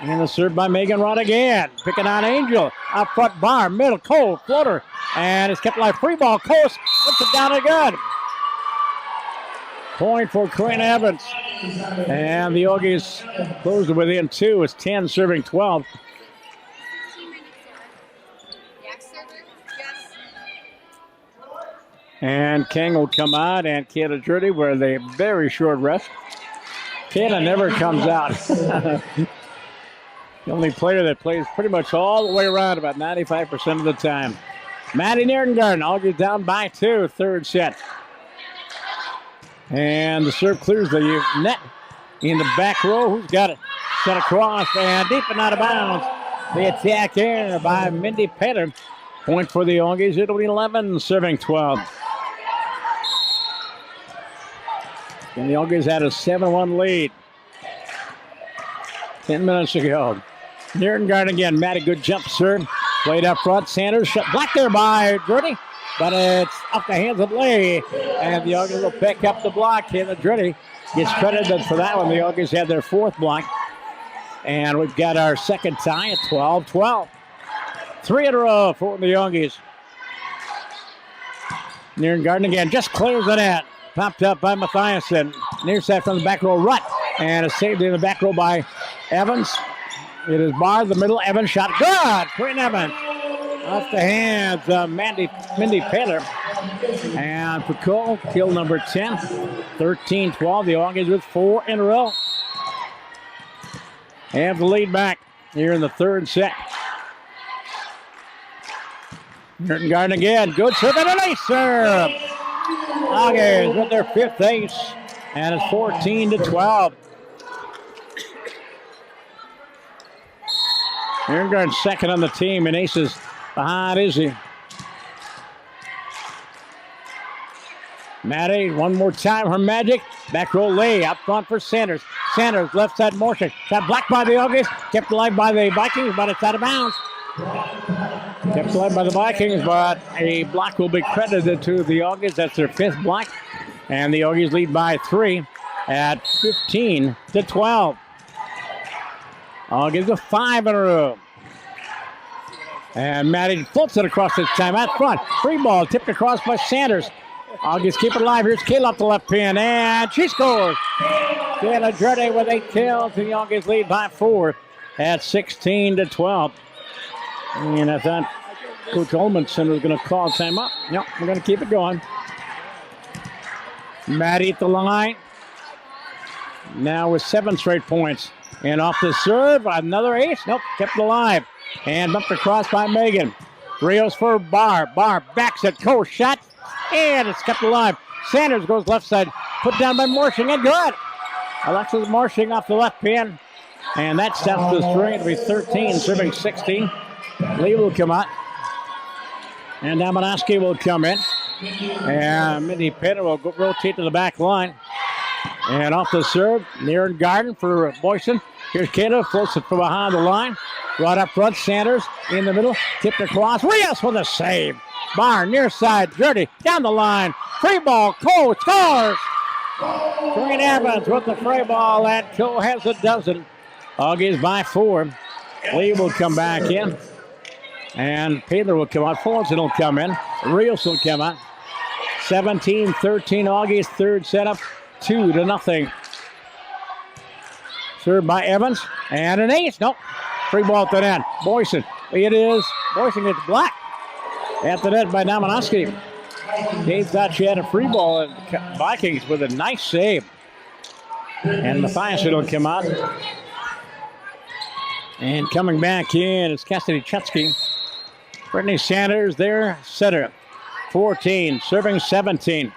And the serve by Megan Rutt again. Picking on Angel. Up front bar, middle, Cole, floater. And it's kept alive. Free ball, Cole puts it down and good. Point for Corinne Evans. And the Auggies closed within 2. It's 10 serving 12. And King will come out, and Kayla Jurdy with a very short rest. Kayla never comes out. The only player that plays pretty much all the way around about 95% of the time. Maddie Nierengarten, Auggies down by 2, 3rd set. And the serve clears the net in the back row. Who's got it? Set across and deep and out of bounds. The attack here by Mindy Petter. Point for the Auggies. It'll be 11, serving 12. And the Auggies had a 7-1 lead. 10 minutes to go. Near and guard again. Matt, a good jump serve. Played up front. Sanders shot blocked there by Dritty. But it's off the hands of Lee. And the Auggies will pick up the block. And the Dritty gets credited for that one. The Auggies had their fourth block. And we've got our second tie at 12-12. 3 in a row for the Auggies. Near and guard again. Just clears the net. Popped up by Mathiasen. Near side from the back row. Rutt. And it's saved in the back row by Evans. It is barred the middle. Evans shot. Good. Quinn Evans. Off the hands of Mindy Petter. And Picole, kill number 10. 13-12. The Auggies with 4 in a row. Have the lead back here in the third set. Merton Garden again. Good serve and an ace serve. Auggies with their fifth ace. And it's 14-12. Merton Garden second on the team, and aces behind Izzy. Maddie, one more time, her magic. Back row lay, up front for Sanders. Sanders, left side motion. Shot blocked by the Auggies. Kept alive by the Vikings, but it's out of bounds. Kept alive by the Vikings, but a block will be credited to the Auggies. That's their fifth block. And the Auggies lead by 3 at 15-12. Auggies with 5 in a row. And Maddie floats it across this time out front. Free ball tipped across by Sanders. Auggies keep it alive. Here's Kayla off the left pin, and she scores. Kayla Dreddy with 8 kills, and the Auggies lead by 4 at 16-12. And I thought Coach Olmanson was going to call timeout. Nope, we're going to keep it going. Maddie at the line. Now with 7 straight points. And off the serve, another ace. Nope, kept it alive. And bumped across by Megan. Rios for Barr. Barr backs it. Cole shot. And it's kept alive. Sanders goes left side. Put down by Marshing and good. Alexis Marshing off the left pin. And that sets the string. It'll be 13, serving 16. Lee will come out. And Damanowski will come in. And Mindy Petter will rotate to the back line. And off the serve, near and garden for Boyson. Here's Kayla, floats it from behind the line. Right up front, Sanders in the middle. Tipped across. Rios with a save. Barr, near side, Dirty, down the line. Free ball, Cole scores. Green Evans with the free ball, and Cole has a dozen. Auggies by 4. Lee will come back in. And Taylor will come out. Fulton will come in. Rios will come out. 17-13, Auggies, third setup. 2-0. Served by Evans. And an ace. Nope. Free ball at the net. Boyson. It is. Boyson gets blocked at the net by Damanowski. Dave thought she had a free ball, and Vikings with a nice save. And Mathiasen will come out. And coming back in is Cassidy Chutsky. Brittany Sanders there, setter. 14, serving 17.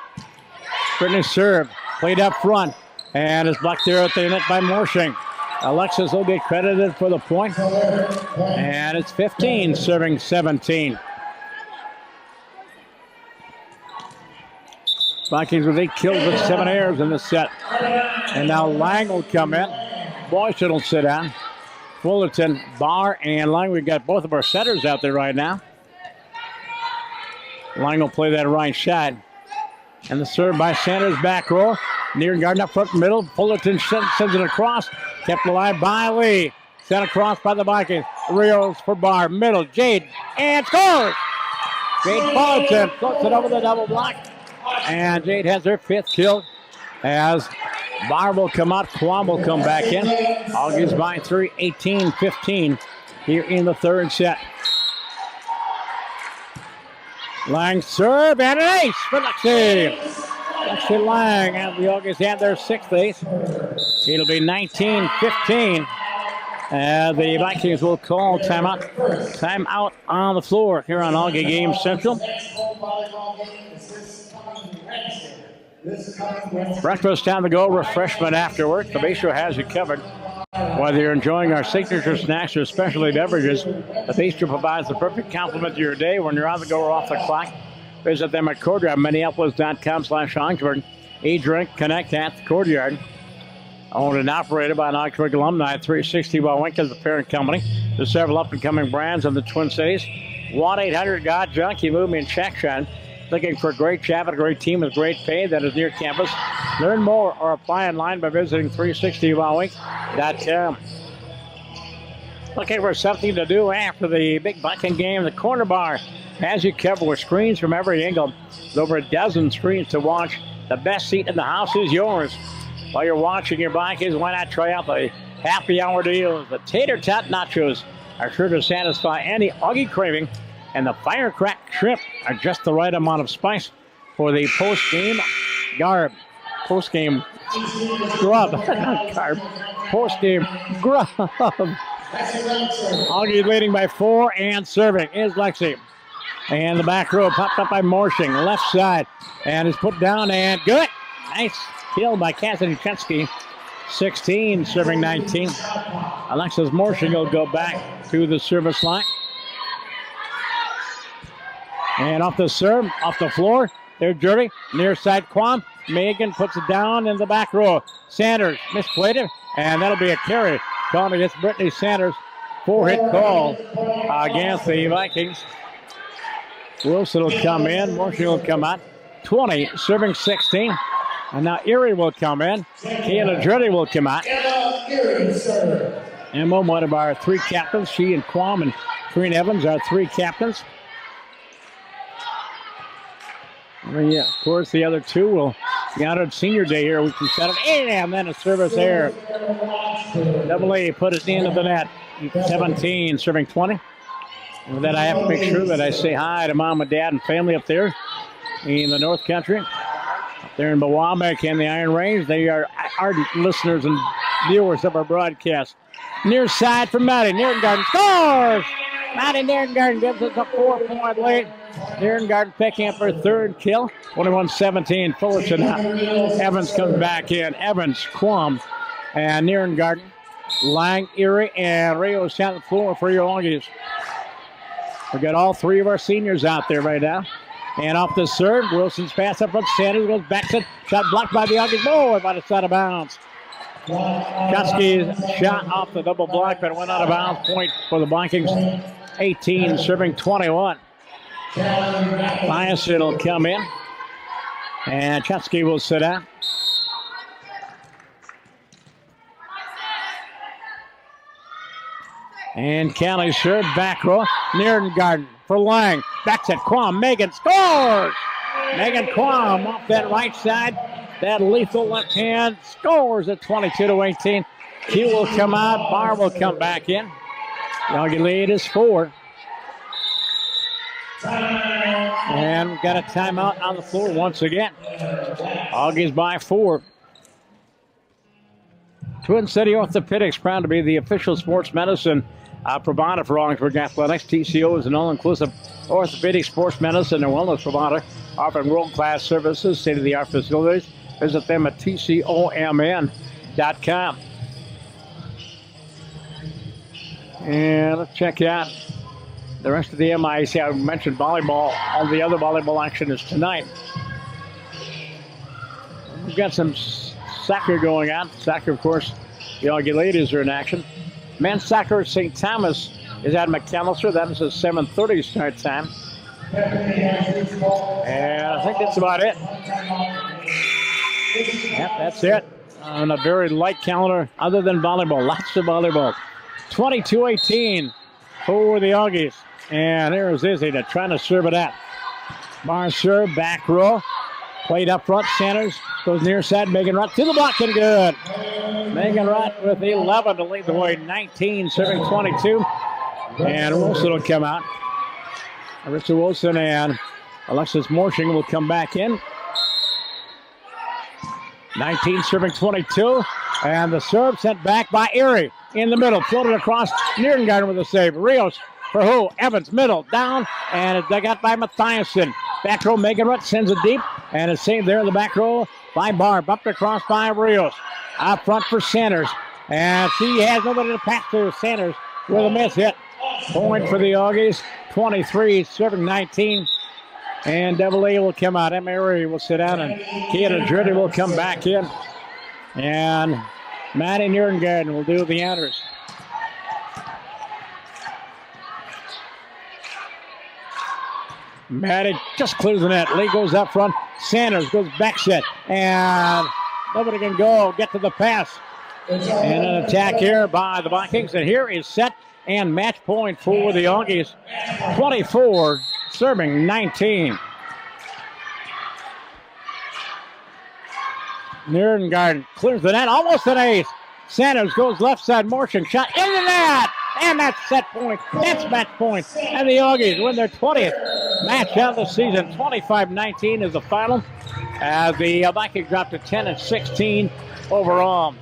Brittany serve, played up front, and is blocked there at the net by Morshing. Alexis will get credited for the point. And it's 15, serving 17. Vikings with 8 kills with 7 errors in this set. And now Lang will come in. Boyson will sit down. Fullerton, Barr, and Lang. We've got both of our setters out there right now. Lang will play that right shot. And the serve by Sanders, back row. Near guard up front middle. Fullerton sends it across. Kept alive by Lee. Sent across by the Vikings. Rios for Barr. Middle. Jade. And scores! Jade Fullerton floats it over the double block. And Jade has her 5th kill as Barr will come out. Kwam will come back in. Auggies by 3, 18-15 here in the third set. Lang serve and an ace for Lexi. Lexi Lang and the Auggies have their 6th ace. It'll be 19-15. The Vikings will call timeout. Timeout on the floor here on Augie Game Central. Breakfast time to go, refreshment afterward. The Bistro has you covered. Whether you're enjoying our signature snacks or specialty beverages, the Bistro provides the perfect complement to your day when you're on the go or off the clock. Visit them at Courtyard, Minneapolis.com/Augsburg. Eat, drink, connect at the Courtyard. Owned and operated by an Augsburg alumni. 360 Wink is the parent company. There's several up-and-coming brands in the Twin Cities. 1-800-GOT-JUNK. You move me and check shine. Looking for a great job and a great team with great pay that is near campus. Learn more or apply online by visiting 360wink.com. Looking for something to do after the big Viking game. The Corner Bar has you covered with screens from every angle. With over a dozen screens to watch. The best seat in the house is yours. While you're watching your Vikings, why not try out the happy hour deals? The tater tot nachos are sure to satisfy any Augie craving, and the firecrack shrimp are just the right amount of spice for the post-game grub. Post-game grub. Augie leading by 4 and serving is Lexi. And the back row popped up by Morshing, left side, and is put down and good. Nice kill by Cassidy Chensky. 16, serving 19. Alexis Morshing will go back to the service line. And off the serve, off the floor, there's Jerry. Near side Quam. Megan puts it down in the back row. Sanders misplayed it, and that'll be a carry. Called against Brittany Sanders. 4-hit call against the Vikings. Wilson will come in. Morshing will come out. 20, serving 16. And now Erie will come in. Kayla Dreddy will come out. Emma, one of our 3 captains. She and Quam and Trina Evans are 3 captains. Yeah, of course, the other 2 will be out on senior day here. We can set it. And then a service there. Double A put it into the net. 17, serving 20. And with that, I have to make sure that I say hi to mom and dad and family up there in the North Country. Up there in Bewamek and the Iron Range. They are ardent listeners and viewers of our broadcast. Near side for Maddie. Nierengarten scores! Maddie Nierengarten gives us a 4-point lead. Nierengarten picking up her 3rd kill. 21-17. Fullerton. Evans comes back in. Evans, Quam, and Nierengarten. Lang, Erie, and Rios on the floor for your Auggies. We got all 3 of our seniors out there right now. And off the serve, Wilson's pass up front. Sanders goes back to shot blocked by the Auggies. Oh, but it's out of bounds. Chusky's shot off the double block, but it went out of bounds. Point for the Vikings. 18, serving 21. Myerson will come in. And Chusky will sit out. And Callie serve back row. Nierengarten for Lang. Back to Quam. Megan scores! Megan Quam off that right side. That lethal left hand scores at 22-18. Q will come out. Barr will come back in. The Augie lead is 4. And we've got a timeout on the floor once again. Augies by 4. Twin City Orthopedics proud to be the official sports medicine provider for Augsburg Athletics. TCO is an all-inclusive orthopedic sports medicine and wellness provider offering world-class services, state-of-the-art facilities. Visit them at tcomn.com. And let's check out the rest of the MIAC. I mentioned volleyball. All the other volleyball action is tonight. We've got some soccer going on. Soccer, of course, the Augie ladies are in action. Men's soccer, St. Thomas is at McAllister. That is a 7:30 start time. And I think that's about it. Yep, that's it. On a very light calendar other than volleyball. Lots of volleyball. 22-18 for the Augies. And there's Izzy trying to serve it out. Barr serve, back row. Played up front, Sanders goes near side. Megan Rutt to the block and good. Megan Rutt with 11 to lead the way. 19, serving 22. And Wilson will come out. Arissa Wilson and Alexis Morshing will come back in. 19, serving 22. And the serve sent back by Erie. In the middle, floated across. Nierengarten with a save. Rios for who? Evans, middle, down. And it's dug out by Mathiasen. Back row, Megan Rutt sends it deep. And it's saved there in the back row by Barr. Bumped across by Rios. Up front for Sanders. And she has nobody to pass to. Sanders with a miss hit. Point for the Auggies. 23, serving 19. And Double A will come out. Emery will sit down, and Keita Dritty will come back in. And Maddie Nierengarten will do the honors. Maddie just clears the net. Lee goes up front. Sanders goes back set. And nobody can go. Get to the pass. And an attack here by the Vikings. And here is set and match point for the Auggies. 24, serving 19. Nierengarten clears the net. Almost an ace. Sanders goes left side motion. Shot into the net. And that's set point. That's match point. And the Auggies win their 20th match of the season. 25-19 is the final. As the Vikings drop to 10-16 overall.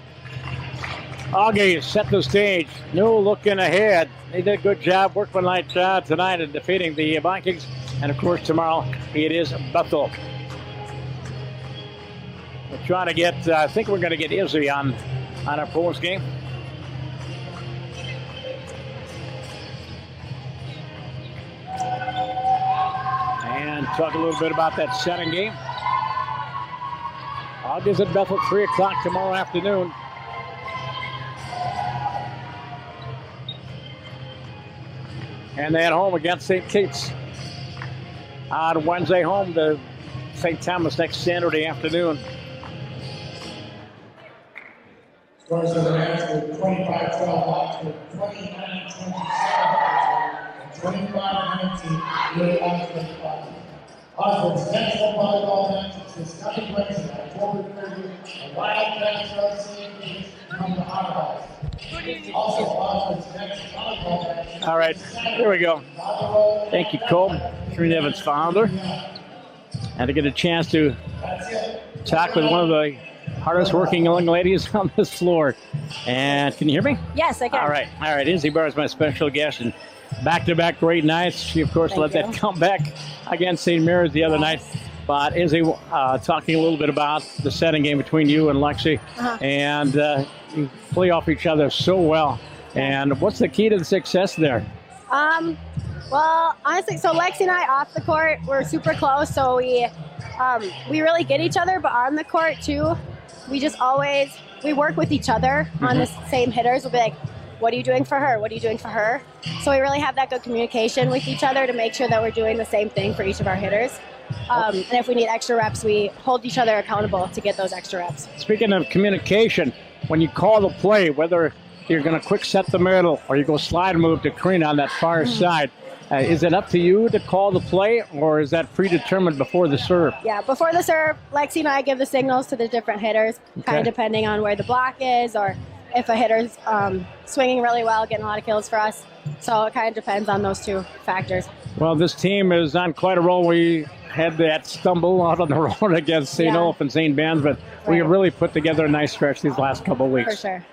Auggies set the stage. No looking ahead. They did a good job, workmanlike job tonight in defeating the Vikings. And of course, tomorrow it is Bethel. We're trying to get, I think we're going to get Izzy on our post game. And talk a little bit about that setting game. Auggies at Bethel, 3 o'clock tomorrow afternoon. And they at home against St. Kate's. On Wednesday, home to St. Thomas next Saturday afternoon. Scores of the match were 25-12 Augsburg, 29-27 and 25-19 with Augsburg. Augsburg's next home volleyball match is discussing Wednesday, October 30th, and Wildcats of St. Kate's from the Auggles. Also, Augsburg's next volleyball match. All right, here we go. Thank you, Cole, Trina Evans founder. And to get a chance to talk with one of the hardest working young ladies on this floor. And can you hear me? Yes, I can. All right. Izzy Barr is my special guest, and back-to-back great nights. She, of course, let that come back against St. Mary's the other night. But Izzy, talking a little bit about the setting game between you and Lexi, and you play off each other so well. And what's the key to the success there? Well, honestly, so Lexi and I off the court, we're super close, so we really get each other, but on the court too, we work with each other on the same hitters. We'll be like, what are you doing for her? What are you doing for her? So we really have that good communication with each other to make sure that we're doing the same thing for each of our hitters. And if we need extra reps, we hold each other accountable to get those extra reps. Speaking of communication, when you call the play, whether you're going to quick set the middle or you go slide move to Karina on that far side, is it up to you to call the play, or is that predetermined before the serve? Yeah, before the serve, Lexi and I give the signals to the different hitters, kind of depending on where the block is or if a hitter's swinging really well, getting a lot of kills for us. So it kind of depends on those two factors. Well, this team is on quite a roll. We had that stumble out on the road against St. Olaf and St. Ben's, but we have really put together a nice stretch these last couple of weeks. For sure.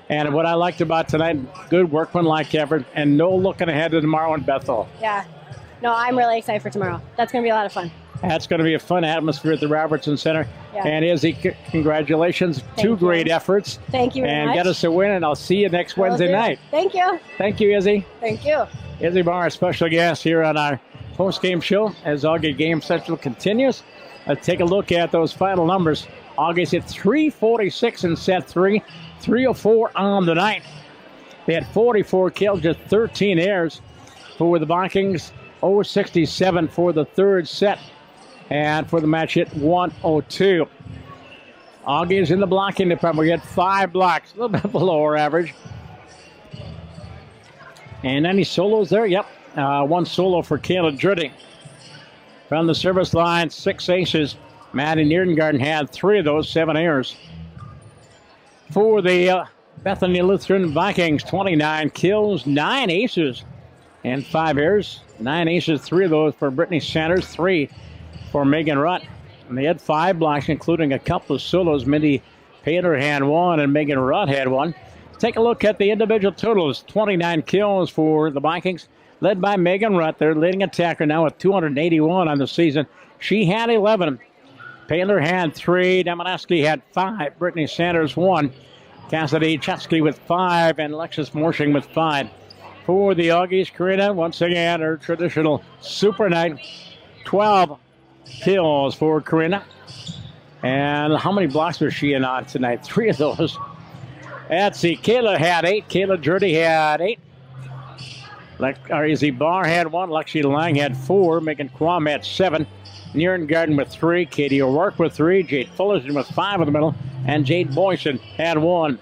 And what I liked about tonight, good workmanlike effort, and no looking ahead to tomorrow in Bethel. Yeah. No, I'm really excited for tomorrow. That's going to be a lot of fun. That's going to be a fun atmosphere at the Robertson Center. Yeah. And Izzy, congratulations. Two great efforts. Thank you very much. And get us a win, and I'll see you next Wednesday night. Thank you. Thank you, Izzy. Thank you. Izzy Barr, our special guest here on our post-game show as Augie Game Central continues. Let's take a look at those final numbers. August hit 346 in set 3, 304 on the night. They had 44 kills, just 13 errors for the Vikings. 067 for the third set. And for the match hit 102. Augie is in the blocking department. We had 5 blocks, a little bit below our average. And any solos there? Yep. One solo for Kayla Dritty. From the service line, 6 aces. Maddie Nierengarten had 3 of those, 7 errors. For the Bethany Lutheran Vikings, 29 kills, 9 aces, and 5 errors. 9 aces, 3 of those for Brittany Sanders, 3 for Megan Rutt. And they had 5 blocks, including a couple of solos. Mindy Painter had 1, and Megan Rutt had 1. Take a look at the individual totals. 29 kills for the Vikings, led by Megan Rutt, their leading attacker now with 281 on the season. She had 11. Painter had 3. Demaneski had 5. Brittany Sanders 1. Cassidy Chetsky with 5, and Alexis Morshing with 5. For the Augies, Karina, once again, her traditional super night. 12 kills for Karina. And how many blocks was she in on tonight? 3 of those. Let's see. Kayla had 8. Kayla Jurdy had 8. Izzy Barr had 1. Lexi Lang had 4. Megan Quam had 7. Nierengarden Garden with 3. Katie O'Rourke with 3. Jade Fullerton with 5 in the middle. And Jade Boyson had 1.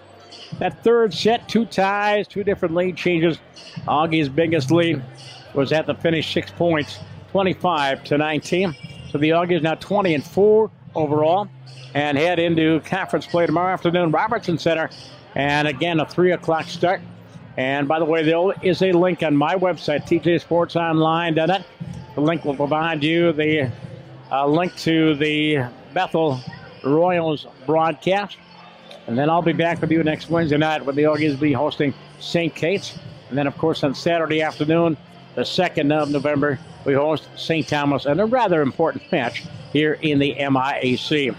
That third set, 2 ties, 2 different lead changes. Augie's biggest lead was at the finish, 6 points, 25-19. So the Augies now 20-4 overall, and head into conference play tomorrow afternoon, Robertson Center, and again a 3 o'clock start. And by the way, there is a link on my website, tjsportsonline.net. The link will provide you the link to the Bethel Royals broadcast. And then I'll be back with you next Wednesday night when the Augies will be hosting St. Kate's. And then, of course, on Saturday afternoon, the 2nd of November, we host St. Thomas in a rather important match here in the MIAC.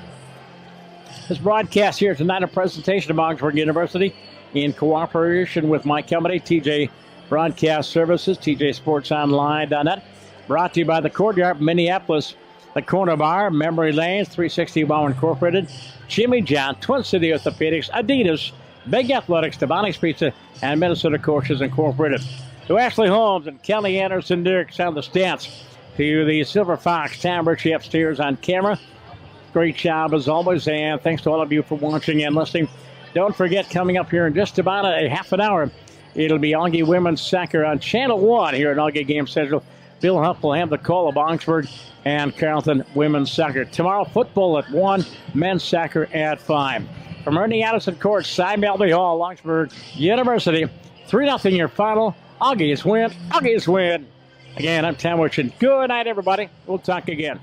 This broadcast here tonight, a presentation of Augsburg University in cooperation with my company, TJ Broadcast Services, tjsportsonline.net. Brought to you by the Courtyard, Minneapolis, the Corner Bar, Memory Lanes, 360 Wow Incorporated, Jimmy John, Twin City Orthopedics, Adidas, Big Athletics, Devonics Pizza, and Minnesota Coaches Incorporated. To Ashley Holmes and Kelly Anderson Dirks on the stats. To the Silver Fox, Tom Ritchie upstairs on camera. Great job as always, and thanks to all of you for watching and listening. Don't forget, coming up here in just about a half an hour, it'll be Augie Women's Soccer on Channel 1 here at Augie Game Central. Bill Huff will have the call of Augsburg and Carleton Women's Soccer. Tomorrow, football at 1, men's soccer at 5. From Ernie Addison Court, Cy Melby Hall, Augsburg University, 3-0 your final. Augies win. Augies win. Again, I'm Tom Witchin. Good night, everybody. We'll talk again.